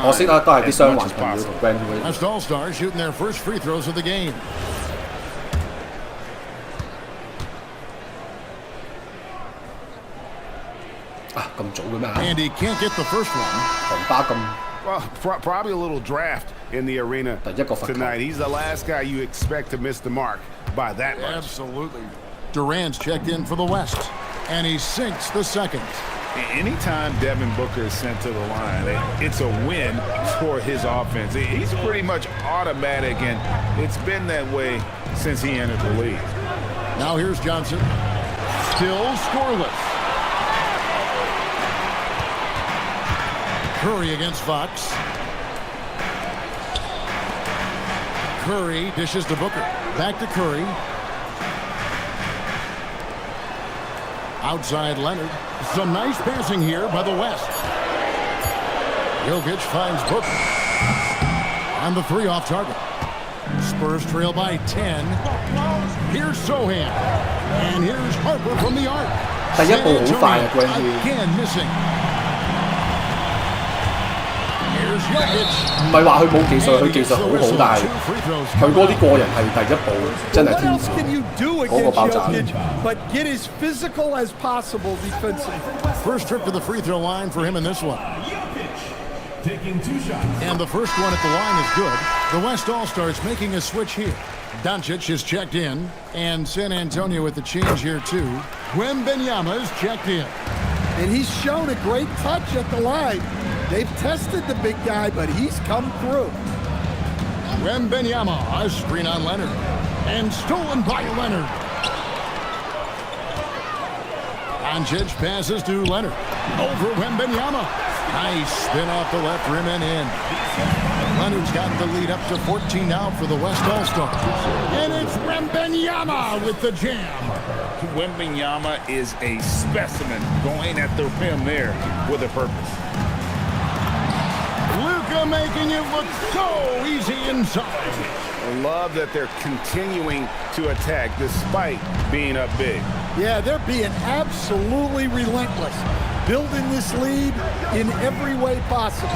可惜啊，都係啲傷患朋友同 Brand New。 West All-Stars shooting their first free throws of the game. 咁早嘅咩 And he can't get the first one. 航巴咁 Well, probably a little draft in the arena tonight. He's the last guy you expect to miss the mark by that much. Absolutely. Durant's checked in for the West, and he sinks the second. Anytime Devin Booker is sent to the line, it's a win for his offense. He's pretty much automatic, and it's been that way since he entered the league. Now here's Johnson. Still scoreless. Curry against Fox. Curry dishes to Booker. Back to Curry. Outside Leonard. Some nice passing here by the West. Jokic finds Booker. On the three off target. Spurs trail by 10. Here's Sohan. And here's Harper from the arc. 第一步好快啊，關於 Again missing. Here's Jokic. 唔係話佢冇技術，佢技術好好，但係佢嗰啲個人係第一步真係 What 天 else 賦 can you do 嗰個 against 爆炸。 Jokic but get as physical as possible defensively? First trip to the free throw line for him in this one. Taking 2 shots. And the first one at the line is good. The West All-Stars making a switch here. Doncic is checked in, and San Antonio with the change here too. Wembanyama's checked in. And he's shown a great touch at the line. They've tested the big guy, but he's come through. Wembanyama, a screen on Leonard. And stolen by Leonard. Doncic passes to Leonard. Over Wembanyama. Nice spin off the left rim and in. Leonard's got the lead up to 14 now for the West All-Stars. And it's Wembanyama with the jam. Wembanyama is a specimen going at the rim there with a purpose. Luka making it look so easy inside. I love that they're continuing to attack despite being up big. Yeah, they're being absolutely relentless, building this lead in every way possible.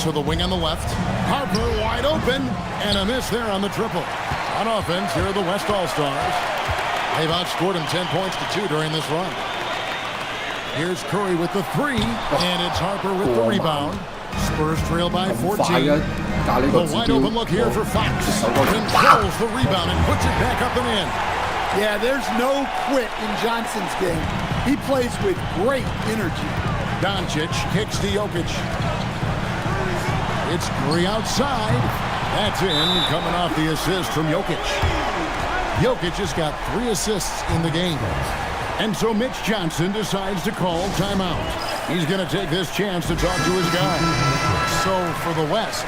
To the wing on the left. Harper wide open, and a miss there on the triple. On offense, here are the West All-Stars. They've outscored him 10 points to 2 during this run. Here's Curry with the three, and it's Harper with the rebound. Spurs trail by 14. The wide open look here for Fox. Controls the rebound and puts it back up and in. Yeah, there's no quit in Johnson's game. He plays with great energy. Doncic kicks to Jokic. It's Curry outside. That's in, coming off the assist from Jokic. Jokic has got 3 assists in the game. And so Mitch Johnson decides to call timeout. He's going to take this chance to talk to his guy. So for the West,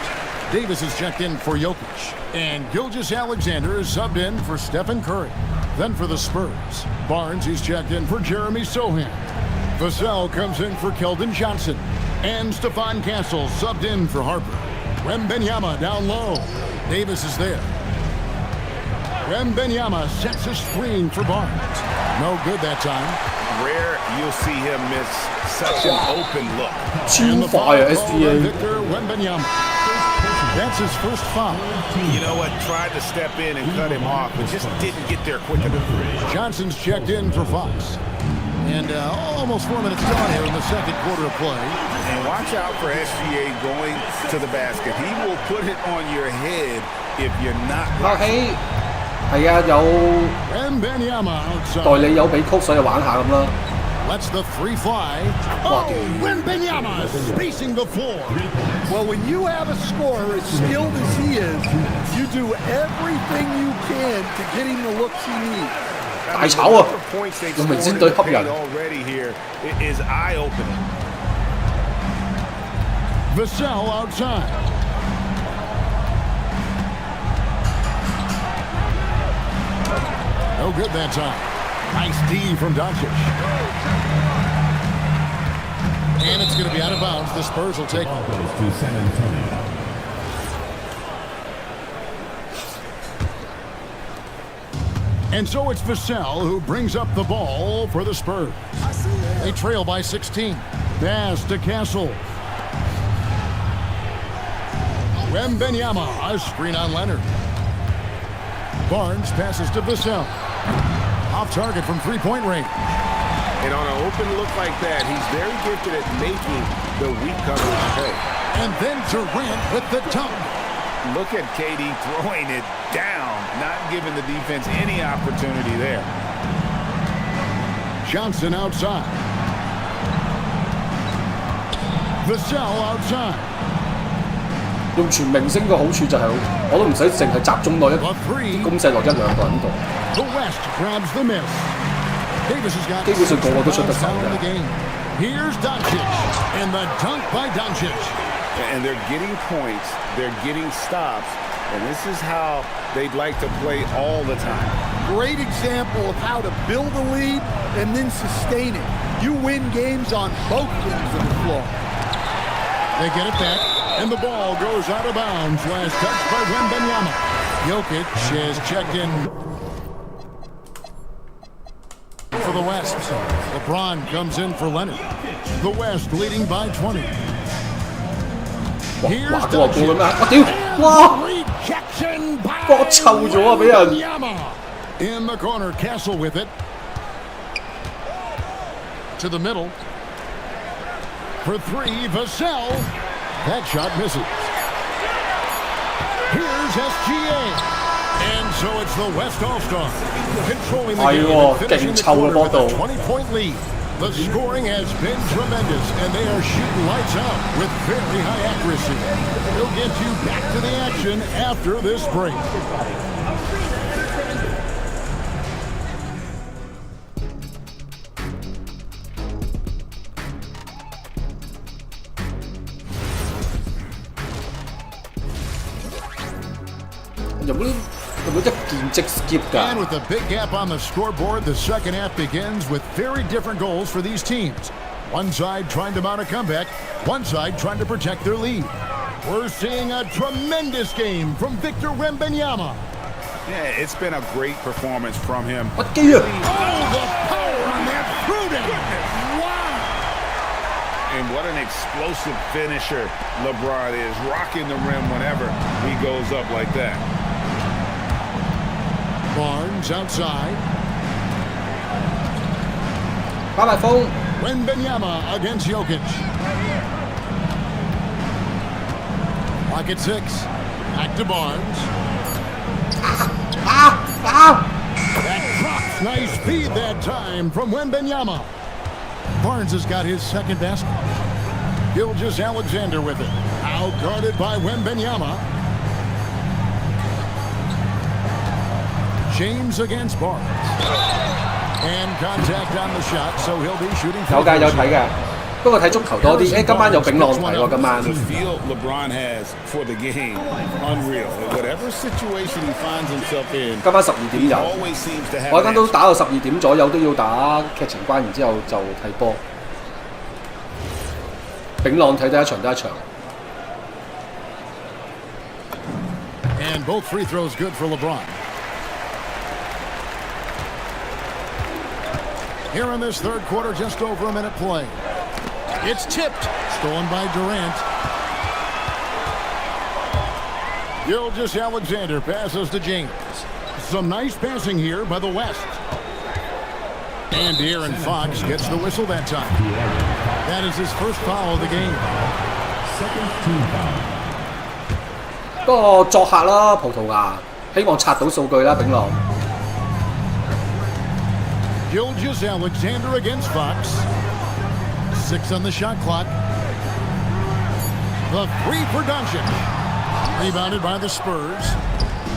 Davis is checked in for Jokic. And Gilgeous-Alexander is subbed in for Stephen Curry. Then for the Spurs, Barnes is checked in for Jeremy Sohan. Vassell comes in for Keldon Johnson. And Stephon Castle subbed in for Harper. Wembanyama down low. Davis is there. Wembanyama sets a screen for Barnes. No good that time. Rare you'll see him miss such an open look. 超快啊 SGA。 Victor Wembanyama. That's his first foul. You know what? Tried to step in and cut him off, but just didn't get there quick enough. Johnson's checked in for Fox. And almost 4 minutes gone here in the second quarter of play. And watch out for SGA going to the basket. He will put it on your head if you're not. 客氣係啊，有 Wembanyama outside. 代理有俾曲，所以玩下咁啦。 Lets the three fly. Oh, Wembanyama spacing the floor. Well, when you have a scorer as skilled as he is, you do everything you can to get him the looks he needs. 大炒啊！用明星隊吸人。 Already here is eye-opening. Vassell outside. No good that time. Nice D from Doncic. And it's going to be out of bounds. The Spurs will take it. To San Antonio. And so it's Vassell who brings up the ball for the Spurs. They trail by 16. Pass to Castle. Wembanyama, a screen on Leonard. Barnes passes to Vassell. Off target from three-point range. And on an open look like that, he's very gifted at making the weak coverage pay. And then Durant with the dunk. Look at KD throwing it down, not giving the defense any opportunity there. Johnson outside. Vassell outside. 用全明星嘅好處就係、我都唔使淨係集中落啲攻勢落一兩個人度。The West grabs the miss. Davis has got 基本上個個都出得手嘅。Here's Doncic, and the dunk by Doncic. And they're getting points, they're getting stops, and this is how they'd like to play all the time. Great example of how to build a lead and then sustain it. You win games on both ends of the floor. They get it back, and the ball goes out of bounds. Last touch by Wembanyama. Jokic is checked in for the West. LeBron comes in for Leonard. The West leading by 20. 哇！過嘅咩？我屌！哇！搏臭咗啊！俾人。In the corner, Castle with it. To the middle. For three, Vassell. That shot misses. Here's SGA. And so it's the West All-Star. Controlling the game and finishing the quarter with a 20-point lead. The scoring has been tremendous, and they are shooting lights out with very high accuracy. We'll get you back to the action after this break. And with a big gap on the scoreboard, the second half begins with very different goals for these teams. One side trying to mount a comeback, one side trying to protect their lead. We're seeing a tremendous game from Victor Wembanyama. Yeah, it's been a great performance from him. Oh, the power on that Pruden! Wow! And what an explosive finisher LeBron is, rocking the rim whenever he goes up like that. Barnes outside. Wembanyama against Jokic. Pocket six. Back to Barnes. That drops. Nice feed that time from Wembanyama. Barnes has got his second basket. Gilgeous-Alexander with it. Out guarded by Wembanyama. James against Barnes. And contact on the shot, so he'll be shooting. 有㗎，有睇㗎。不過睇足球多啲。今晚有丙浪睇喎，今晚。 The feel LeBron has for the game, unreal. Whatever situation he finds himself in, 今晚12點有。我一間都打到12點左右，都要打劇情關，然之後就睇波。丙浪睇得一場得一場。And both free throws good for LeBron. Here in this third quarter, just over a minute play. It's tipped. Stolen by Durant. Gilgeous-Alexander passes to James. Some nice passing here by the West. And Aaron Fox gets the whistle that time. That is his first foul of the game. Second team foul. 不過作客啦，葡萄牙，希望刷到數據啦，丙浪。Gilgeous-Alexander against Fox. 6 on the shot clock. The three for Doncic. Rebounded by the Spurs.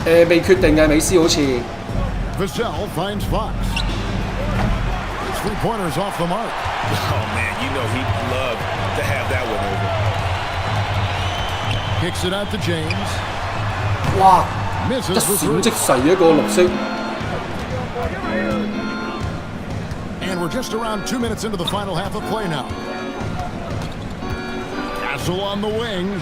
未決定嘅美斯好似。Vassell finds Fox. His three-pointers off the mark. Oh man, you know he'd love to have that one over. Kicks it out to James. 哇！ Misses 一 the 閃 three. 即逝一個綠色。And we're just around 2 minutes into the final half of play now. Castle on the wing.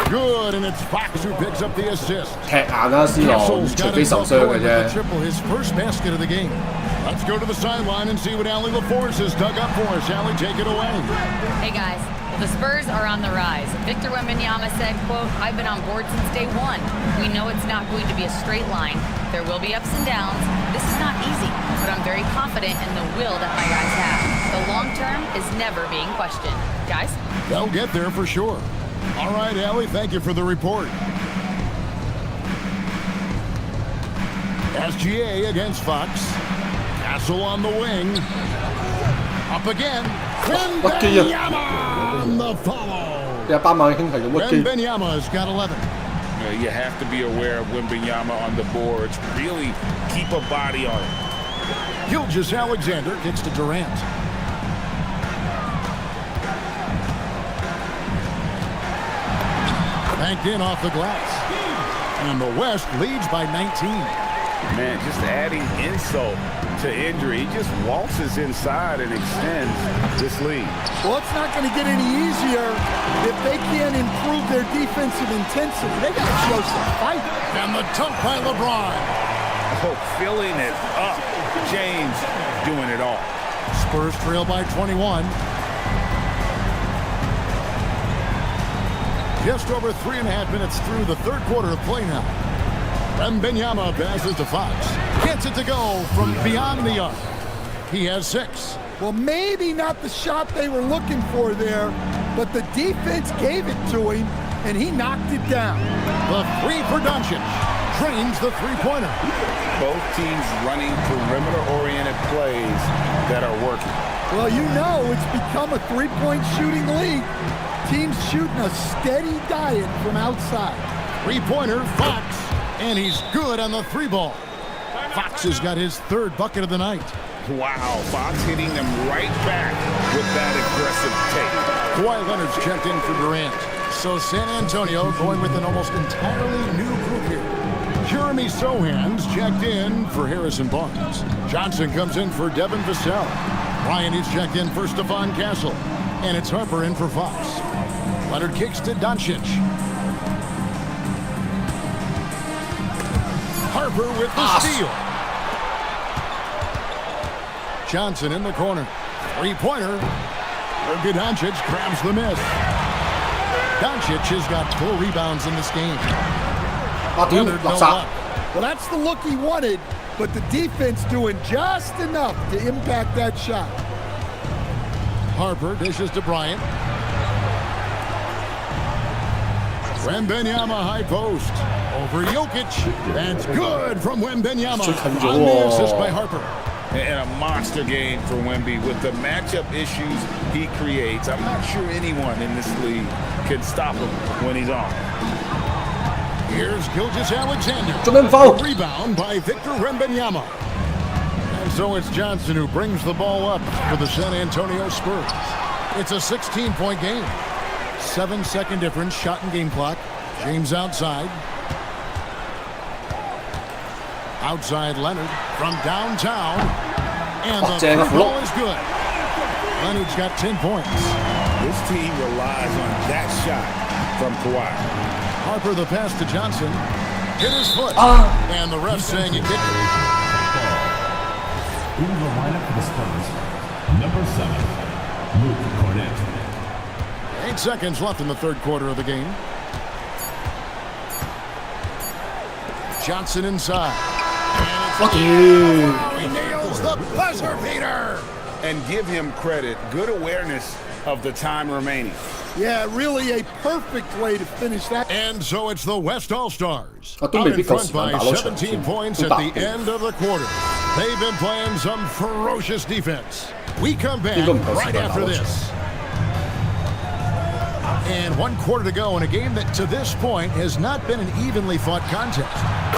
Good, and it's Fox who picks up the assist. 踢硬啦，C朗，除非受傷嘅啫。 Triple his first basket of the game. Let's go to the sideline and see what Allie LaForce has dug up for us. Allie, take it away. Hey guys, The Spurs are on the rise. Victor Wembanyama said, quote, "I've been on board since day one. We know it's not going to be a straight line. There will be ups and downs. This is not easy, but I'm very confident in the will that my guys have. The long term is never being questioned." Guys? They'll get there for sure. All right, Allie, thank you for the report. SGA against Fox. Castle on the wing. Up again. Wembanyama on the follow. Wembanyama's got 11. You have to be aware of Wembanyama on the boards. Really keep a body on it. Gilgeous Alexander gets to Durant. Banked in off the glass. And the West leads by 19. Man, just adding insult to injury. He just waltzes inside and extends this lead. Well, it's not going to get any easier if they can't improve their defensive intensity. They got to show some fight. And the dunk by LeBron. Oh, filling it up. James doing it all. Spurs trail by 21. Just over 3.5 minutes through the third quarter of play now. Wembanyama passes to Fox. Gets it to go from beyond the arc. He has 6. Well, maybe not the shot they were looking for there, but the defense gave it to him, and he knocked it down. The three for Doncic. Trains the three-pointer. Both teams running perimeter-oriented plays that are working. Well, you know it's become a three-point shooting league. Teams shooting a steady diet from outside. Three-pointer, Fox. And he's good on the three ball. Fox has got his third bucket of the night. Wow, Fox hitting them right back with that aggressive take. Kawhi Leonard's checked in for Durant. So San Antonio going with an almost entirely new group here. Jeremy Sohan's checked in for Harrison Barnes. Johnson comes in for Devin Vassell. Ryan is checked in for Stephon Castle. And it's Harper in for Fox. Leonard kicks to Doncic. Harper with the steal. Johnson in the corner. Three-pointer. Luka Doncic grabs the miss. Doncic has got 4 rebounds in this game. Leonard no luck. Well, that's the look he wanted, but the defense doing just enough to impact that shot. Harper dishes to Bryant. Wembanyama high post. Over Jokic. That's good from Wembanyama. On the assist by Harper. And a monster game for Wemby with the matchup issues he creates. I'm not sure anyone in this league can stop him when he's on. Here's Gilgeous Alexander. Rebound by Victor Wembanyama. And so it's Johnson who brings the ball up for the San Antonio Spurs. It's a 16-point game. 7-second difference, shot and game clock. James outside. Outside Leonard from downtown. And the free ball is good. Leonard's got 10 points. This team relies on that shot from Kawhi. Harper the pass to Johnson. Hit his foot. And the ref saying he kicked it. In the lineup for the Spurs, number 7, Luke Cornett. 8 seconds left in the third quarter of the game. Johnson inside. Fuck you. He nails the buzzer beater. And give him credit. Good awareness of the time remaining. Yeah, really a perfect way to finish that. And so it's the West All-Stars. Out in front by 17 points at the end of the quarter. They've been playing some ferocious defense. We come back right after this. And 1 quarter to go in a game that to this point has not been an evenly fought contest.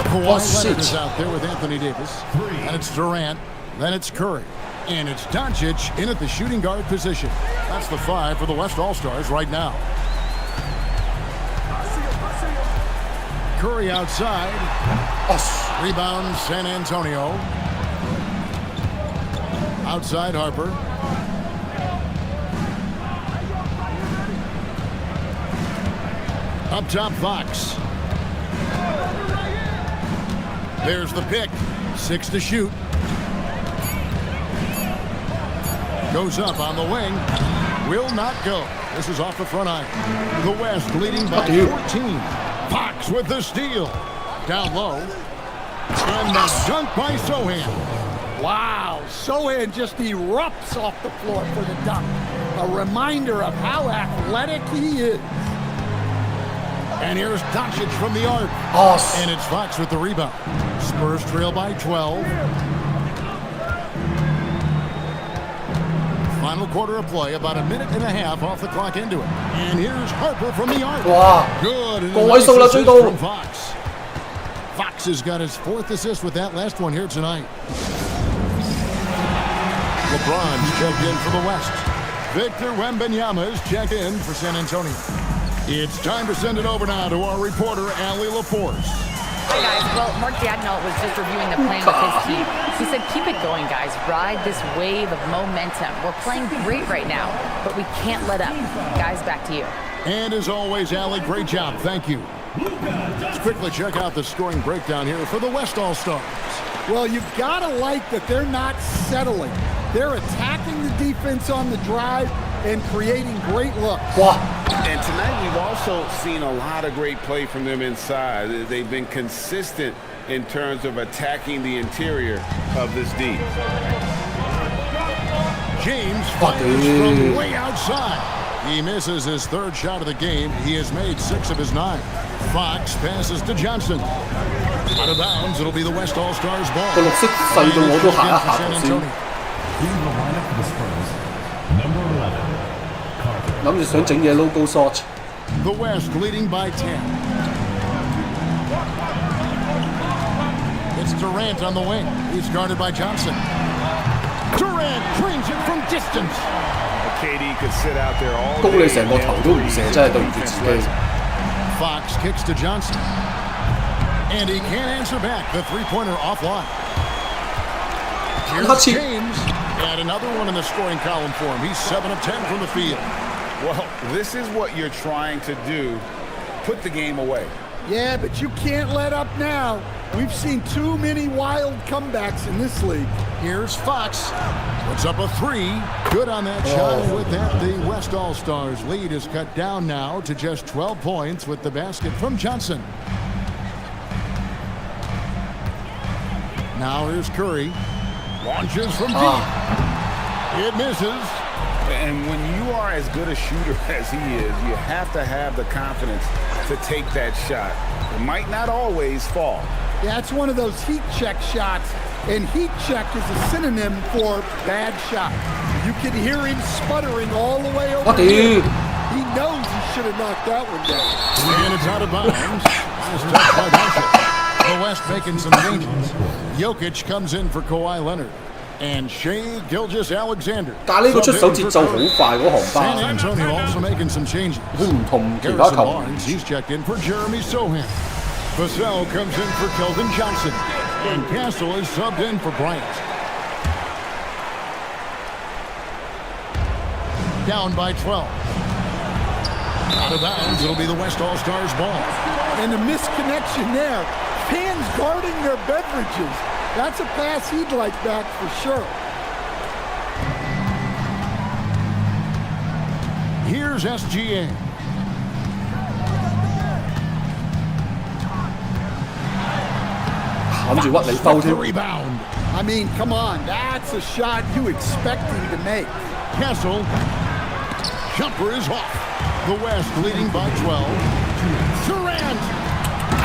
Kawhi Leonard is out there with Anthony Davis. And it's Durant. Then it's Curry. And it's Doncic in at the shooting guard position. That's the 5 for the West All-Stars right now. Curry outside. Rebound San Antonio. Outside Harper. Up top Fox. There's the pick. 6 to shoot. Goes up on the wing. Will not go. This is off the front eye. The West leading by 14. Fox with the steal. Down low. And the dunk by Sohan. Wow, Sohan just erupts off the floor for the dunk. A reminder of how athletic he is. And here's Doncic from the arc. And it's Fox with the rebound. Spurs trail by 12. Final quarter of play, about a minute and a half off the clock into it. And here's Harper from the arc. Good. And a nice assist from Fox. Fox has got his 4th assist with that last one here tonight. LeBron's checked in for the West. Victor Wembanyama is checked in for San Antonio. It's time to send it over now to our reporter, Allie LaForce. Hi, guys. Well, Mark Daigneault was just reviewing the plan with his team. He said, keep it going, guys. Ride this wave of momentum. We're playing great right now, but we can't let up. Guys, back to you. And as always, Allie, great job. Thank you. Let's quickly check out the scoring breakdown here for the West All-Stars. Well, you've got to like that they're not settling. They're attacking the defense on the drive and creating great looks. And tonight we've also seen a lot of great play from them inside. They've been consistent in terms of attacking the interior of this D. James fires from way outside. He misses his 3rd shot of the game. He has made 6 of his 9. Fox passes to Johnson. Out of bounds, it'll be the West All-Stars ball. 個綠色細到我都行一下頭先。諗住想整嘢 logo shot。 The West leading by 10. It's Durant on the wing. He's guarded by Johnson. Durant drains it from distance. KD could sit out there all day. 高你成個頭都唔射，真係對唔住自己。 Fox kicks to Johnson. And he can't answer back. The three-pointer offline. Here's James. And another one in the scoring column for him. He's 7 of 10 from the field. Well, this is what you're trying to do. Put the game away. Yeah, but you can't let up now. We've seen too many wild comebacks in this league. Here's Fox. Puts up a 3. Good on that shot. And with that, the West All-Stars lead is cut down now to just 12 points with the basket from Johnson. Now here's Curry. Launches from deep. It misses. And when you are as good a shooter as he is, you have to have the confidence to take that shot. It might not always fall. Yeah, it's one of those heat check shots, and heat check is a synonym for bad shot. You can hear him sputtering all the way over here. He knows he should have knocked that one down. And it's out of bounds. The West making some changes. Jokic comes in for Kawhi Leonard. And Shea Gilgeous-Alexander. 但係呢個出手節奏好快嗰航班。 San Antonio also making some changes. 好唔同其他球員。 He's checked in for Jeremy Sohan. Vassell comes in for Keldon Johnson. And Castle is subbed in for Bryant. Down by 12. Out of bounds, it'll be the West All-Stars ball. And the misconnection there. Fans guarding their beverages. That's a pass he'd like back for sure. Here's SGA. Rebound. I mean, come on. That's a shot you expect him to make. Castle. Jumper is off. The West leading by 12. Durant.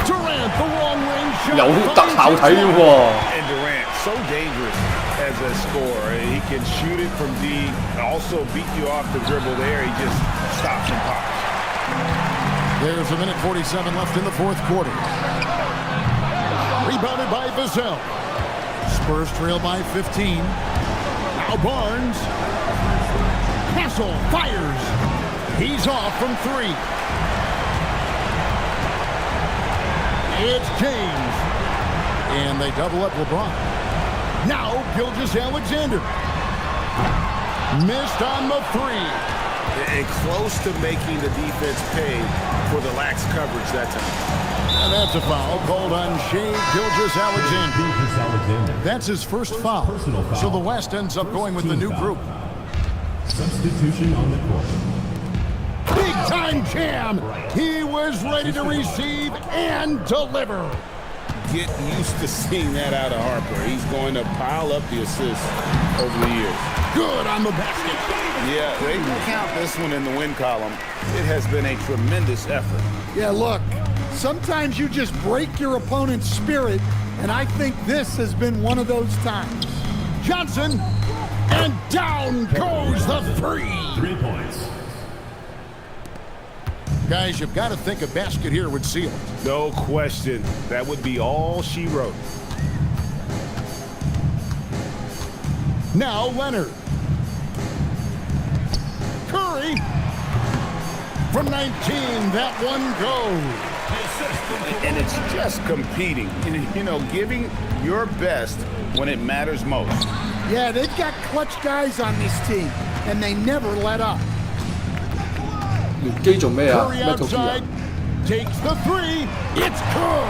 Durant, the long-range shot. 有特效睇喎。 And Durant, so dangerous as a scorer. He can shoot it from deep, also beat you off the dribble there. He just stops and pops. There's a minute 47 left in the 4th quarter. Rebounded by Vassell. Spurs trail by 15. Now Barnes. Castle fires. He's off from 3. It's James. And they double up LeBron. Now Gilgeous-Alexander. Missed on the 3. And close to making the defense pay for the lax coverage that time. And that's a foul called on Shea Gilgeous-Alexander. That's his first foul. So the West ends up going with the new group. Substitution on the court. big-time jam. He was ready to receive and deliver. Get used to seeing that out of Harper. He's going to pile up the assists over the years. Good on the basket. Yeah, they can count this one in the win column. It has been a tremendous effort. Yeah, look, sometimes you just break your opponent's spirit, and I think this has been one of those times. Johnson, and down goes the three. 3 points. Guys, you've got to think a basket here would seal it. No question. That would be all she wrote. Now Leonard. Curry. From 19, that one goes. And it's just competing. You know, giving your best when it matters most. Yeah, they've got clutch guys on this team, and they never let up. 連機做咩啊？ Curry 咩套機啊？ outside, takes the three. It's good.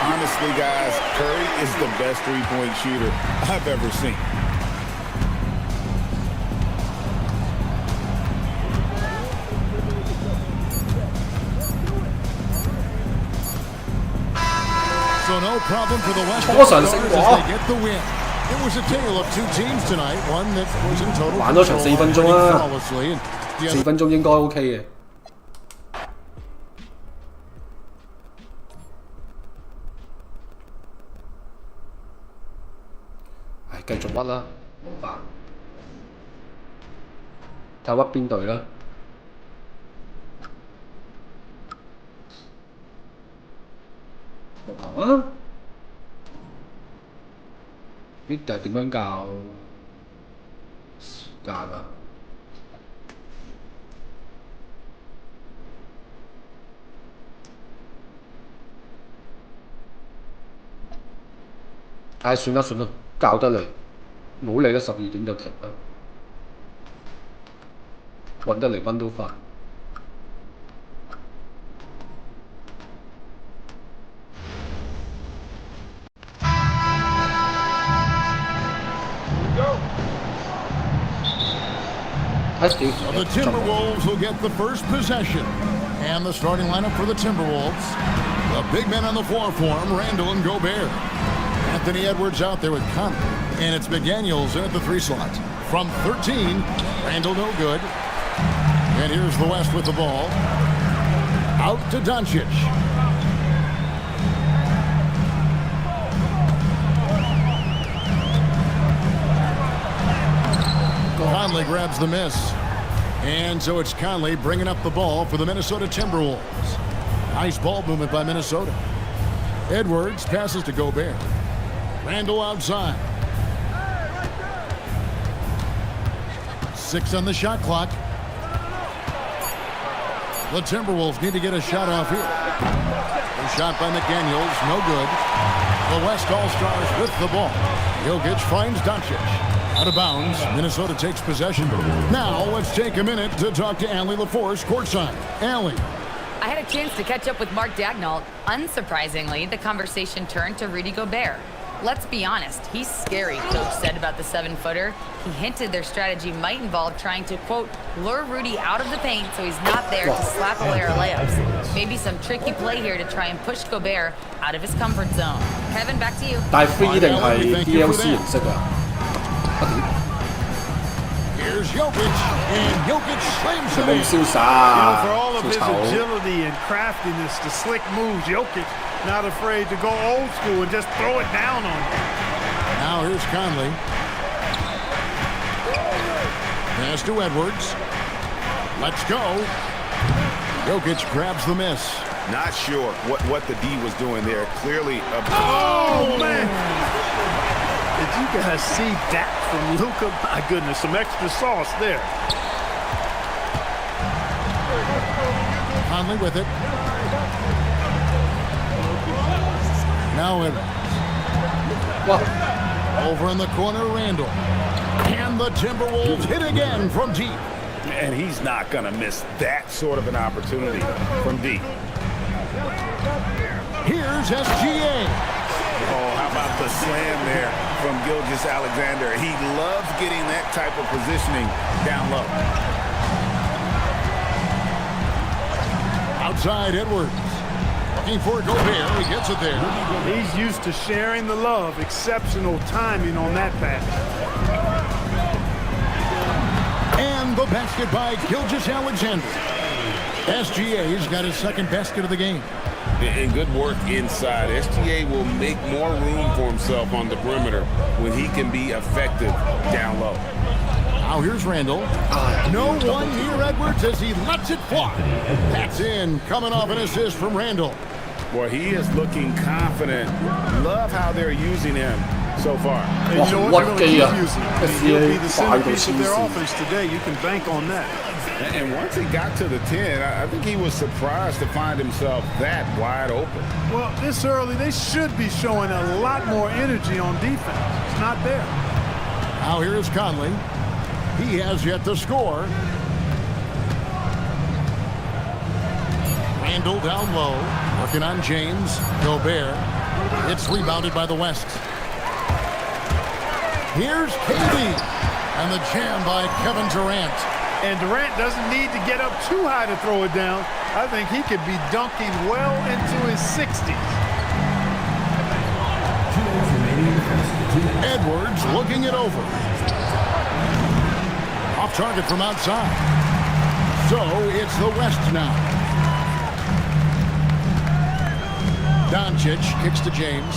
Honestly, guys, Curry is the best three-point shooter I've ever seen. So no problem for the West Awesome. Coast as they get the win. It was a tale of two teams tonight, one that was in total 玩多場4分鐘啊 flawlessly, and the 4 other 分鐘應該 OK 嘅。唉，繼續屈啦，冇辦。睇下屈邊隊啦。木頭啊！呢就係點樣教時間啊？唉，算啦算啦，教得嚟，冇理啦，12點就停啦，揾得嚟温都快。So the Timberwolves will get the first possession. And the starting lineup for the Timberwolves. The big men on the floor for him, Randall and Gobert. Anthony Edwards out there with Conley. And it's McDaniels in at the 3 slot. From 13, Randall no good. And here's the West with the ball. Out to Doncic. Conley grabs the miss. And so it's Conley bringing up the ball for the Minnesota Timberwolves. Nice ball movement by Minnesota. Edwards passes to Gobert. Randall outside. 6 on the shot clock. The Timberwolves need to get a shot off here. A shot by McDaniels, no good. The West All-Stars with the ball. Jokic finds Doncic. Out of bounds, Minnesota takes possession. Now let's take a minute to talk to Allie LaForce courtside. Allie. I had a chance to catch up with Mark Daigneault. Unsurprisingly, the conversation turned to Rudy Gobert. Let's be honest, he's scary, Coach said about the 7-footer. He hinted their strategy might involve trying to, quote, lure Rudy out of the paint so he's not there to slap away our layups. Maybe some tricky play here to try and push Gobert out of his comfort zone. Kevin, back to you. 但係 free 定係 DLC 形式啊？ Here's Jokic, and Jokic slams it 冇 in. 咁瀟灑 For all 啊！ of 小 his 丑。 agility and craftiness, the slick moves, Jokic not afraid to go old school and just throw it down on him. Now here's Conley. Pass to Edwards. Let's go. Jokic grabs the miss. Not sure what the D was doing there. Clearly a... Oh, man! Did you guys see that from Luka? My goodness, some extra sauce there. Conley with it. Now Edwards. Over in the corner, Randall. And the Timberwolves hit again from deep. And he's not going to miss that sort of an opportunity from deep. Here's SGA. Oh, how about the slam there from Gilgeous-Alexander? He loves getting that type of positioning down low. outside Edwards. Looking for Gobert. He gets it there. He's used to sharing the love. Exceptional timing on that pass. And the basket by Gilgeous-Alexander. SGA's got his second basket of the game. And good work inside. SGA will make more room for himself on the perimeter when he can be effective down low. Now here's Randall. No one near Edwards as he lets it fly. That's in, coming off an assist from Randall. Boy, he is looking confident. Love how they're using him so far. And you know what? They're going to keep using him. He'll be the centerpiece of their offense today. You can bank on that. And once he got to the 10, I think he was surprised to find himself that wide open. Well, this early, they should be showing a lot more energy on defense. It's not there. Now here is Conley. He has yet to score. Randall down low, working on James. Gobert. It's rebounded by the West. Here's KD. And the jam by Kevin Durant. And Durant doesn't need to get up too high to throw it down. I think he could be dunking well into his 60s. Edwards looking it over. Off target from outside. So it's the West now. Doncic kicks to James.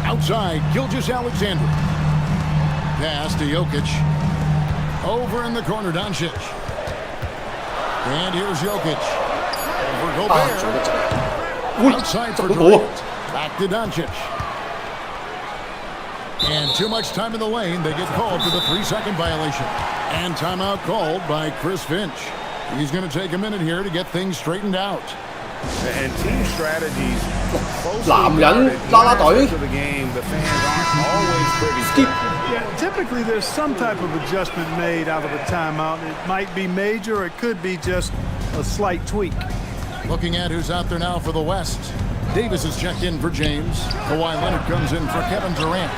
Outside, Gilgeous-Alexander. Pass to Jokic. Over in the corner, Doncic. And here's Jokic. Over Gobert. Outside for Durant. Back to Doncic. And too much time in the lane. They get called for the 3-second violation. And timeout called by Chris Finch. He's going to take a minute here to get things straightened out. And team strategies. 男人啦啦隊 The game, the fans aren't always privy. Yeah, typically there's some type of adjustment made out of a timeout. It might be major, or it could be just a slight tweak. Looking at who's out there now for the West. Davis is checked in for James. Kawhi Leonard comes in for Kevin Durant.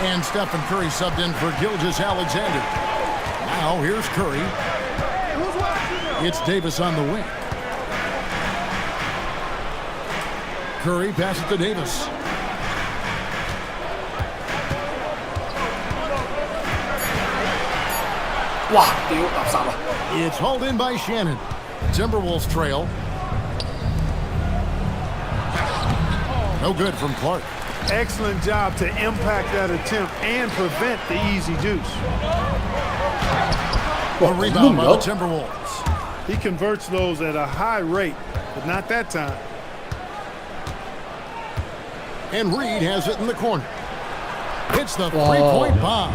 And Stephen Curry subbed in for Gilgeous-Alexander. Now here's Curry. It's Davis on the wing. Curry passes to Davis. It's hauled in by Shannon. Timberwolves trail. No good from Clark. Excellent job to impact that attempt and prevent the easy deuce. A rebound by the Timberwolves. He converts those at a high rate, but not that time. And Reed has it in the corner. It's the three-point bomb.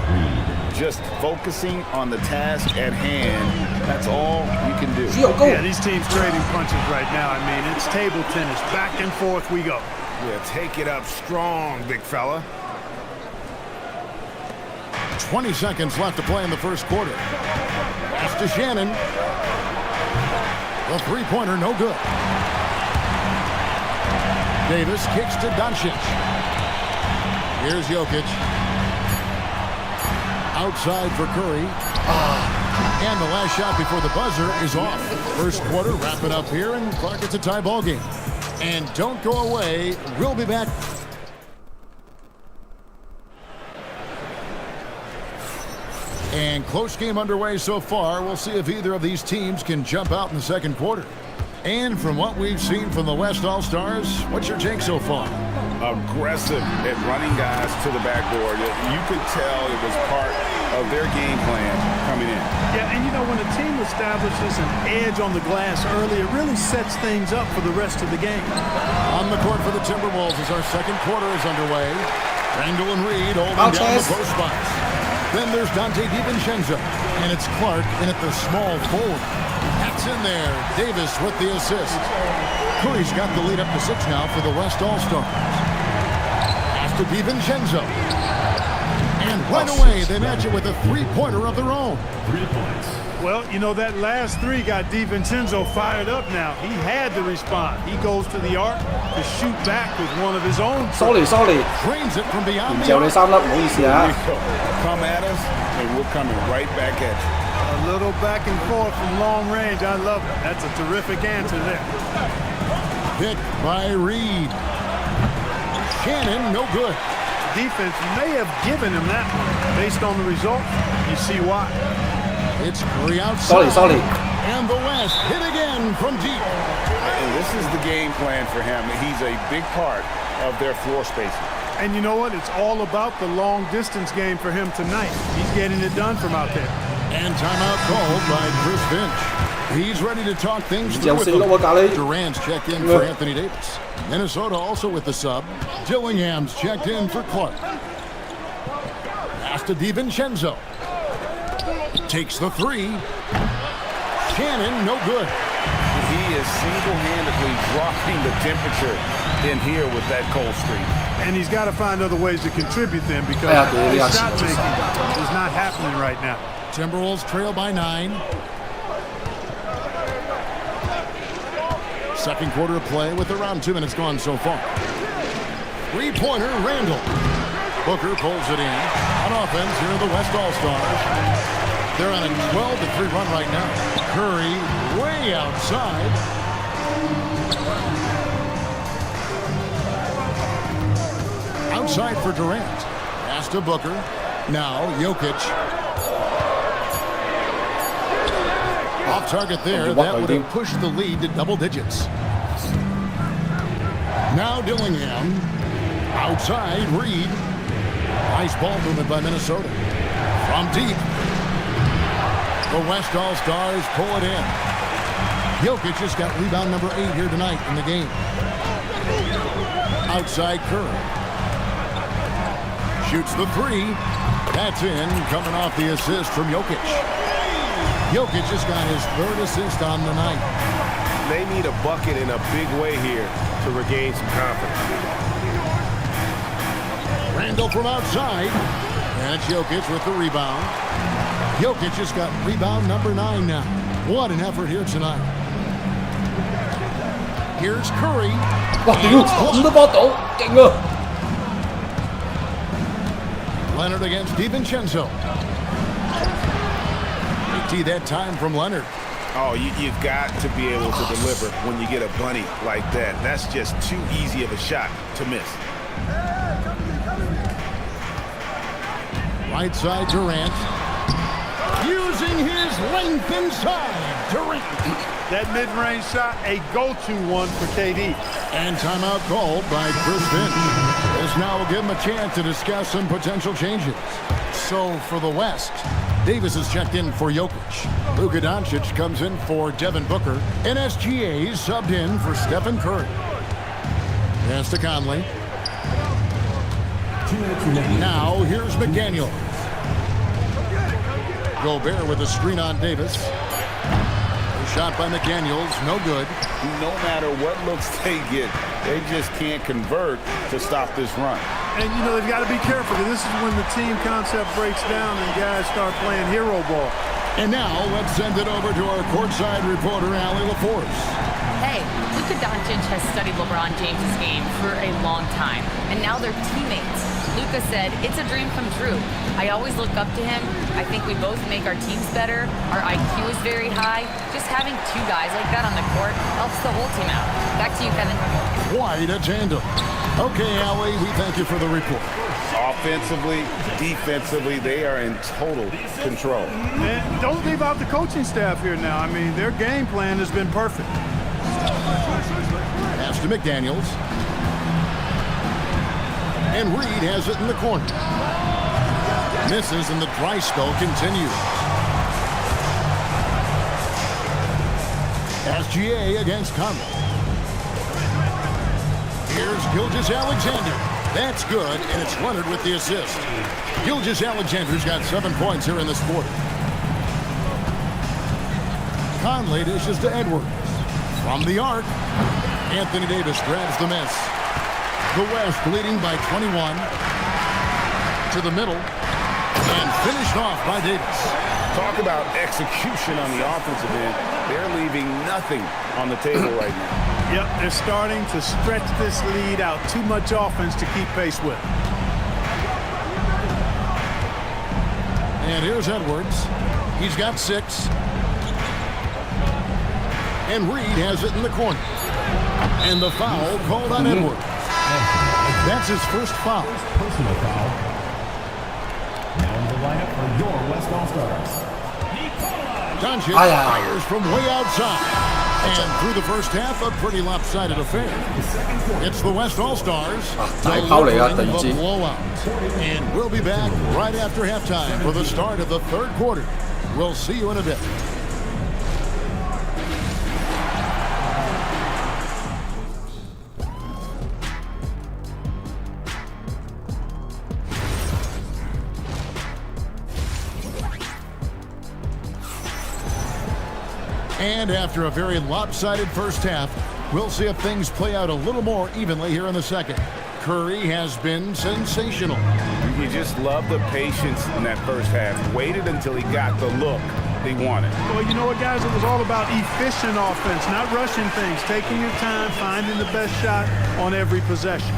Just focusing on the task at hand. That's all you can do. Yeah, these teams trading punches right now. I mean, it's table tennis. Back and forth we go. Yeah, take it up strong, big fella. 20 seconds left to play in the first quarter. Pass to Shannon. The three-pointer, no good. Davis kicks to Doncic. Here's Jokic. Outside for Curry. And the last shot before the buzzer is off. First quarter, wrap it up here, and Clark, it's a tie ball game. And don't go away. We'll be back. And close game underway so far. We'll see if either of these teams can jump out in the second quarter. And from what we've seen from the West All-Stars, what's your take so far? Aggressive at running guys to the backboard. You could tell it was part of their game plan coming in. Yeah, and you know, when a team establishes an edge on the glass early, it really sets things up for the rest of the game. On the court for the Timberwolves as our second quarter is underway. Randall and Reed holding down the post spots. Then there's Dante DiVincenzo, and it's Clark in at the small forward. That's in there. Davis with the assist. Curry's got the lead up to 6 now for the West All-Stars. Pass to DiVincenzo. And right away, they match it with a three-pointer of their own. 3 points. Well, you know, that last three got DiVincenzo fired up now. He had to respond. He goes to the arc to shoot back with one of his own. Sorry. Drains it from beyond 唔 the 嚼你 arc. 3粒，唔好意思啊。 Come at us, and we're coming right back at you. A little back and forth from long range. I love it. That's a terrific answer there. pick by Reed. Shannon, no good. Defense may have given him that one. Based on the result, you see why. It's Curry outside. Sorry. And the West hit again from deep. And this is the game plan for him. He's a big part of their floor spacing. And you know what? It's all about the long distance game for him tonight. He's getting it done from out there. And timeout called by Chris Finch. He's ready to talk things through with them. Durant's checked in for Anthony Davis. Minnesota also with the sub. Dillingham's checked in for Clark. Pass to DiVincenzo. Takes the three. Shannon, no good. He is single-handedly dropping the temperature in here with that cold streak. And he's got to find other ways to contribute then because his shot making is not happening right now. Timberwolves trail by 9. Second quarter of play with around 2 minutes gone so far. Three-pointer, Randall. Booker pulls it in. On offense, here are the West All-Stars. They're on a 12-3 run right now. Curry way outside. Outside for Durant. Pass to Booker. Now Jokic. Off target there. That would have pushed the lead to double digits. Now Dillingham. Outside, Reed. Nice ball movement by Minnesota. From deep. The West All-Stars pull it in. Jokic has got rebound number 8 here tonight in the game. Outside Curry. Shoots the three. That's in, coming off the assist from Jokic. Jokic has got his 3rd assist on the night. They need a bucket in a big way here to regain some confidence. Randall from outside. And it's Jokic with the rebound. Jokic has got rebound number 9 now. What an effort here tonight. Here's Curry. Leonard against DiVincenzo. Tee that time from Leonard. Oh, you've got to be able to deliver when you get a bunny like that. That's just too easy of a shot to miss. Right side, Durant. Using his length inside. Durant. That mid-range shot, a go-to one for KD. And timeout called by Chris Finch. This now will give him a chance to discuss some potential changes. So for the West, Davis is checked in for Jokic. Luka Doncic comes in for Devin Booker. And SGA is subbed in for Stephen Curry. Pass to Conley. Now here's McDaniel. Gobert with a screen on Davis. Shot by McDaniels, no good. No matter what looks they get, they just can't convert to stop this run. And, you know, they've got to be careful because this is when the team concept breaks down and guys start playing hero ball. And now let's send it over to our courtside reporter, Allie LaForce. Hey, Luka Doncic has studied LeBron James' game for a long time, and now they're teammates. Luka said, "It's a dream come true. I always look up to him. I think we both make our teams better. Our IQ is very high. Just having 2 guys like that on the court helps the whole team out." Back to you, Kevin. Quite a tandem. Okay, Allie, we thank you for the report. Offensively, defensively, they are in total control. And don't leave out the coaching staff here now. I mean, their game plan has been perfect. Pass to McDaniels. And Reed has it in the corner. Misses and the dry spell continues. SGA against Conley. Here's Gilgeous-Alexander. That's good, and it's Leonard with the assist. Gilgeous-Alexander's got 7 points here in this quarter. Conley dishes to Edwards. From the arc, Anthony Davis grabs the miss. The West leading by 21. To the middle. And finished off by Davis. Talk about execution on the offensive end. They're leaving nothing on the table right now. Yep, they're starting to stretch this lead out. Too much offense to keep pace with. And here's Edwards. He's got 6. And Reed has it in the corner. And the foul called on Edwards. That's his first foul. Personal foul. Now in the lineup for your West All-Stars. Doncic fires from way outside. And through the first half, a pretty lopsided affair. It's the West All-Stars delivering the blowout. And we'll be back right after halftime for the start of the third quarter. We'll see you in a bit. And after a very lopsided first half, we'll see if things play out a little more evenly here in the second. Curry has been sensational. You just love the patience in that first half. Waited until he got the look he wanted. Well, you know what, guys? It was all about efficient offense, not rushing things, taking your time, finding the best shot on every possession.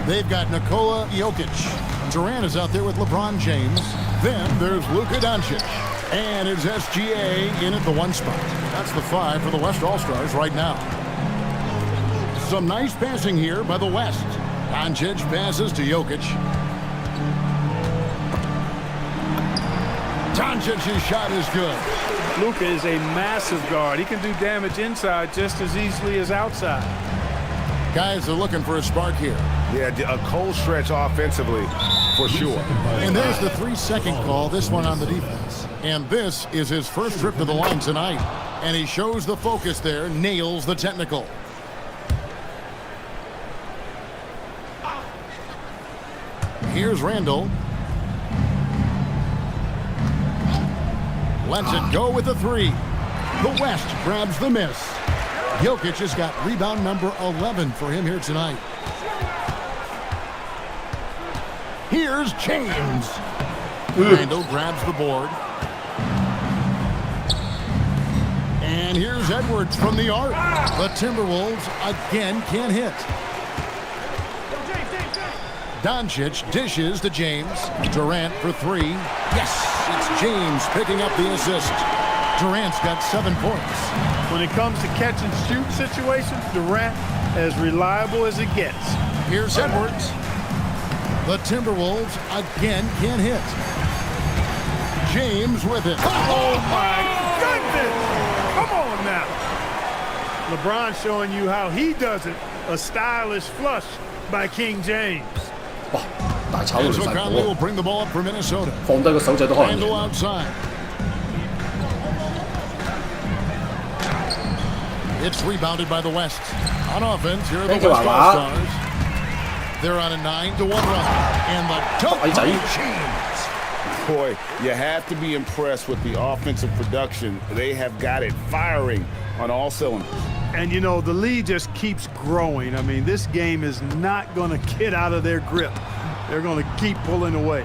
They've got Nikola Jokic. Durant is out there with LeBron James. Then there's Luka Doncic. And it's SGA in at the 1 spot. That's the 5 for the West All-Stars right now. Some nice passing here by the West. Doncic passes to Jokic. Doncic's shot is good. Luka is a massive guard. He can do damage inside just as easily as outside. Guys are looking for a spark here. Yeah, a cold stretch offensively for sure. And there's the 3-second call, this one on the defense. And this is his first trip to the line tonight. And he shows the focus there, nails the technical. Here's Randall. Lets it go with the 3. The West grabs the miss. Jokic has got rebound number 11 for him here tonight. Here's James. Randall grabs the board. And here's Edwards from the arc. The Timberwolves again can't hit. Doncic dishes to James. Durant for 3. Yes, it's James picking up the assist. Durant's got 7 points. When it comes to catch and shoot situations, Durant as reliable as it gets. Here's Edwards. The Timberwolves again can't hit. James with it. Oh my goodness! Come on now. LeBron showing you how he does it. A stylish flush by King James. 哇！大炒到 So 嚟 Conley will bring the ball up for Minnesota. 放低個手仔都可能 Randall outside. It's rebounded by the West. On offense, here are the West All-Stars. They're on a 9-1 run. And the dunk by James. Boy, you have to be impressed with the offensive production. They have got it firing on all cylinders. And, you know, the lead just keeps growing. I mean, this game is not going to get out of their grip. They're going to keep pulling away.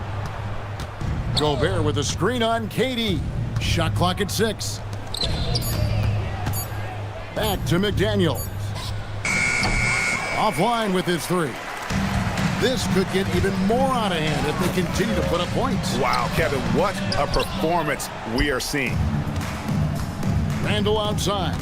Gobert with a screen on KD. Shot clock at 6. Back to McDaniel. Offline with his 3. This could get even more out of hand if they continue to put up points. Wow, Kevin, what a performance we are seeing. Randall outside.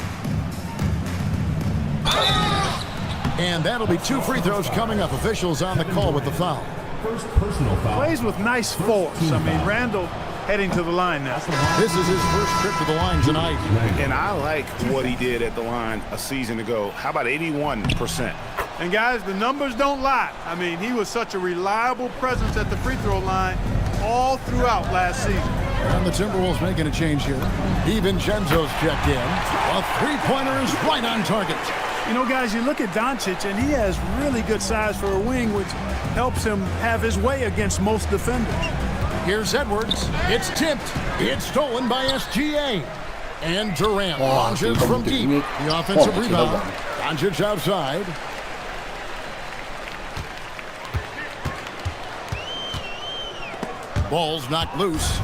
And that'll be 2 free throws coming up. Officials on the call with the foul. First personal foul. Plays with nice force. I mean, Randall heading to the line now. This is his first trip to the line tonight. And I like what he did at the line a season ago. How about 81%? And guys, the numbers don't lie. I mean, he was such a reliable presence at the free throw line all throughout last season. And the Timberwolves making a change here. DiVincenzo's checked in. A 3-pointer is right on target. You know, guys, you look at Doncic, and he has really good size for a wing, which helps him have his way against most defenders. Here's Edwards. It's tipped. It's stolen by SGA. And Durant launches from deep. The offensive rebound. Doncic outside. Ball's knocked loose.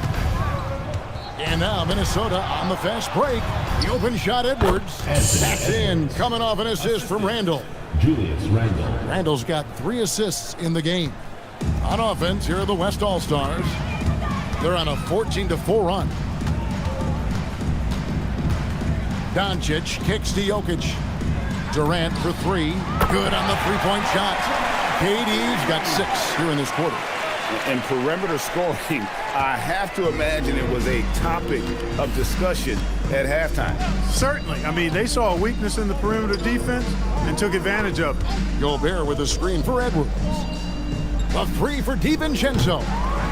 And now Minnesota on the fast break. The open shot, Edwards. That's in, coming off an assist from Randall. Julius Randall. Randall's got 3 assists in the game. On offense, here are the West All-Stars. They're on a 14-4 run. Doncic kicks to Jokic. Durant for three. Good on the three-point shot. KD's got 6 here in this quarter. And perimeter scoring, I have to imagine it was a topic of discussion at halftime. Certainly. I mean, they saw a weakness in the perimeter defense and took advantage of it. Gobert with a screen for Edwards. A three for DiVincenzo.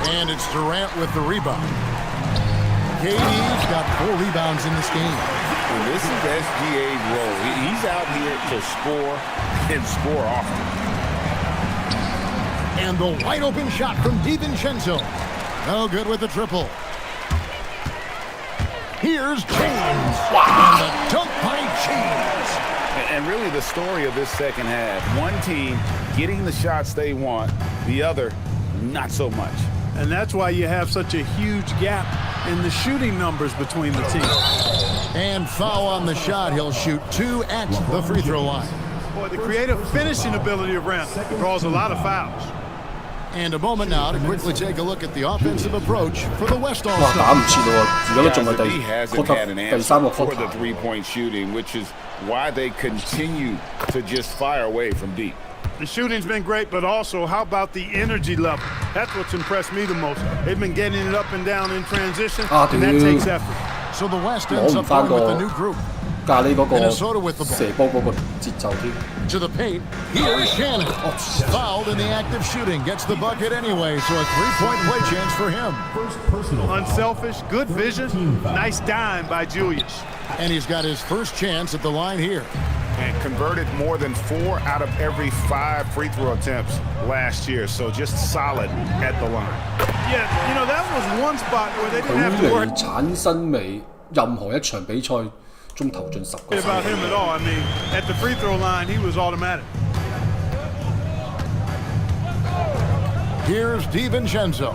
And it's Durant with the rebound. KD's got 4 rebounds in this game. And this is SGA's role. He's out here to score and score often. And the wide open shot from DiVincenzo. No good with the triple. Here's James. And the dunk by James. And really the story of this second half. One team getting the shots they want, the other not so much. And that's why you have such a huge gap in the shooting numbers between the teams. And foul on the shot. He'll shoot 2 at the free throw line. Boy, the creative finishing ability of Randall draws a lot of fouls. And a moment now to quickly take a look at the offensive approach for the West 哇， All-Star. 打唔切咯喎，而家都仲係 He hasn't had an 第 answer 三個 for quarter the three-point shooting, which is why they continue to just fire away from deep. The shooting's been great, but also how about the energy level? That's what's impressed me the most. They've been getting it up and down in transition, and that takes effort. So the West ends up going with a new group. 咖喱嗰個 Minnesota with the ball. 射波嗰個節奏添。 To the paint. Here's Shannon. Fouled in the act of shooting. Gets the bucket anyway, so a three-point play chance for him. Unselfish, good vision, nice dime by Julius. And he's got his first chance at the line here. And converted more than 4 out of every 5 free throw attempts last year, so just solid at the line. Yeah, you know, that was one spot where they 距 didn't have to worry 離產生美，任何一場比賽中投進10個。 about him at all. I mean, at the free throw line, he was automatic. Here's DiVincenzo.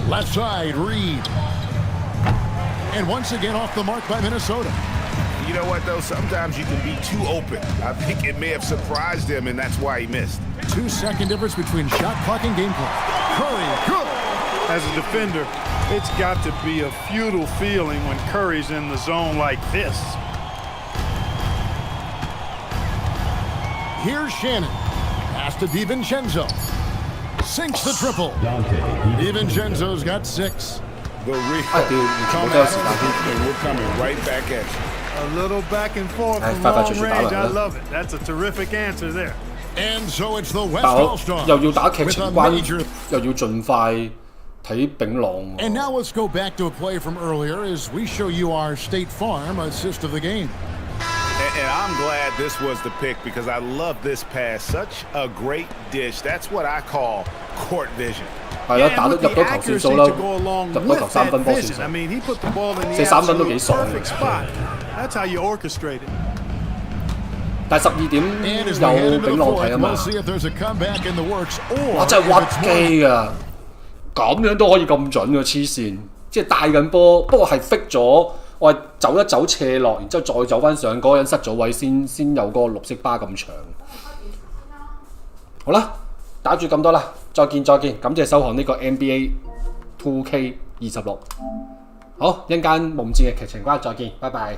Left side, Reed. And once again off the mark by Minnesota. You know what, though? Sometimes you can be too open. I think it may have surprised him, and that's why he missed. 2-second difference between shot clock and game clock. Curry, good. As a defender, it's got to be a futile feeling when Curry's in the zone like this. Here's Shannon. Pass to DiVincenzo. Sinks the triple. DiVincenzo's got 6. The real 好多時間添。 and we're coming right back at you. A little back and forth from 快快 long 脆脆打 range. 埋 I 啦。 love it. That's a terrific answer there. And so it's the West 但我 All-Star 又要打劇 with 情 a 關， major. 又要盡快睇丙朗喎。 And now let's go back to a play from earlier as we show you our State Farm assist of the game. And I'm glad this was the pick because I love this pass. Such a great dish. That's what I call court vision. 係啦，打得入到球算數啦，入到球3分波算數。 I mean, he put the ball in the 射3分都 absolute 幾爽 perfect spot. That's how you orchestrate it. 但係12點 And as we head 有 into 丙 the 朗 fourth, 睇啊嘛， we'll see if there's a comeback in the works 哇 or 真係 if it's 屈機啊！咁樣都可以咁準嘅黐線，即係帶緊波，不過係 fake 咗，我係走一走斜落，然之後再走翻上嗰個人失咗位先有個綠色巴咁長。好啦，打住咁多啦，再見，感謝收看呢個 NBA 2K26。好，一陣間夢戰嘅劇情關，再見，拜拜。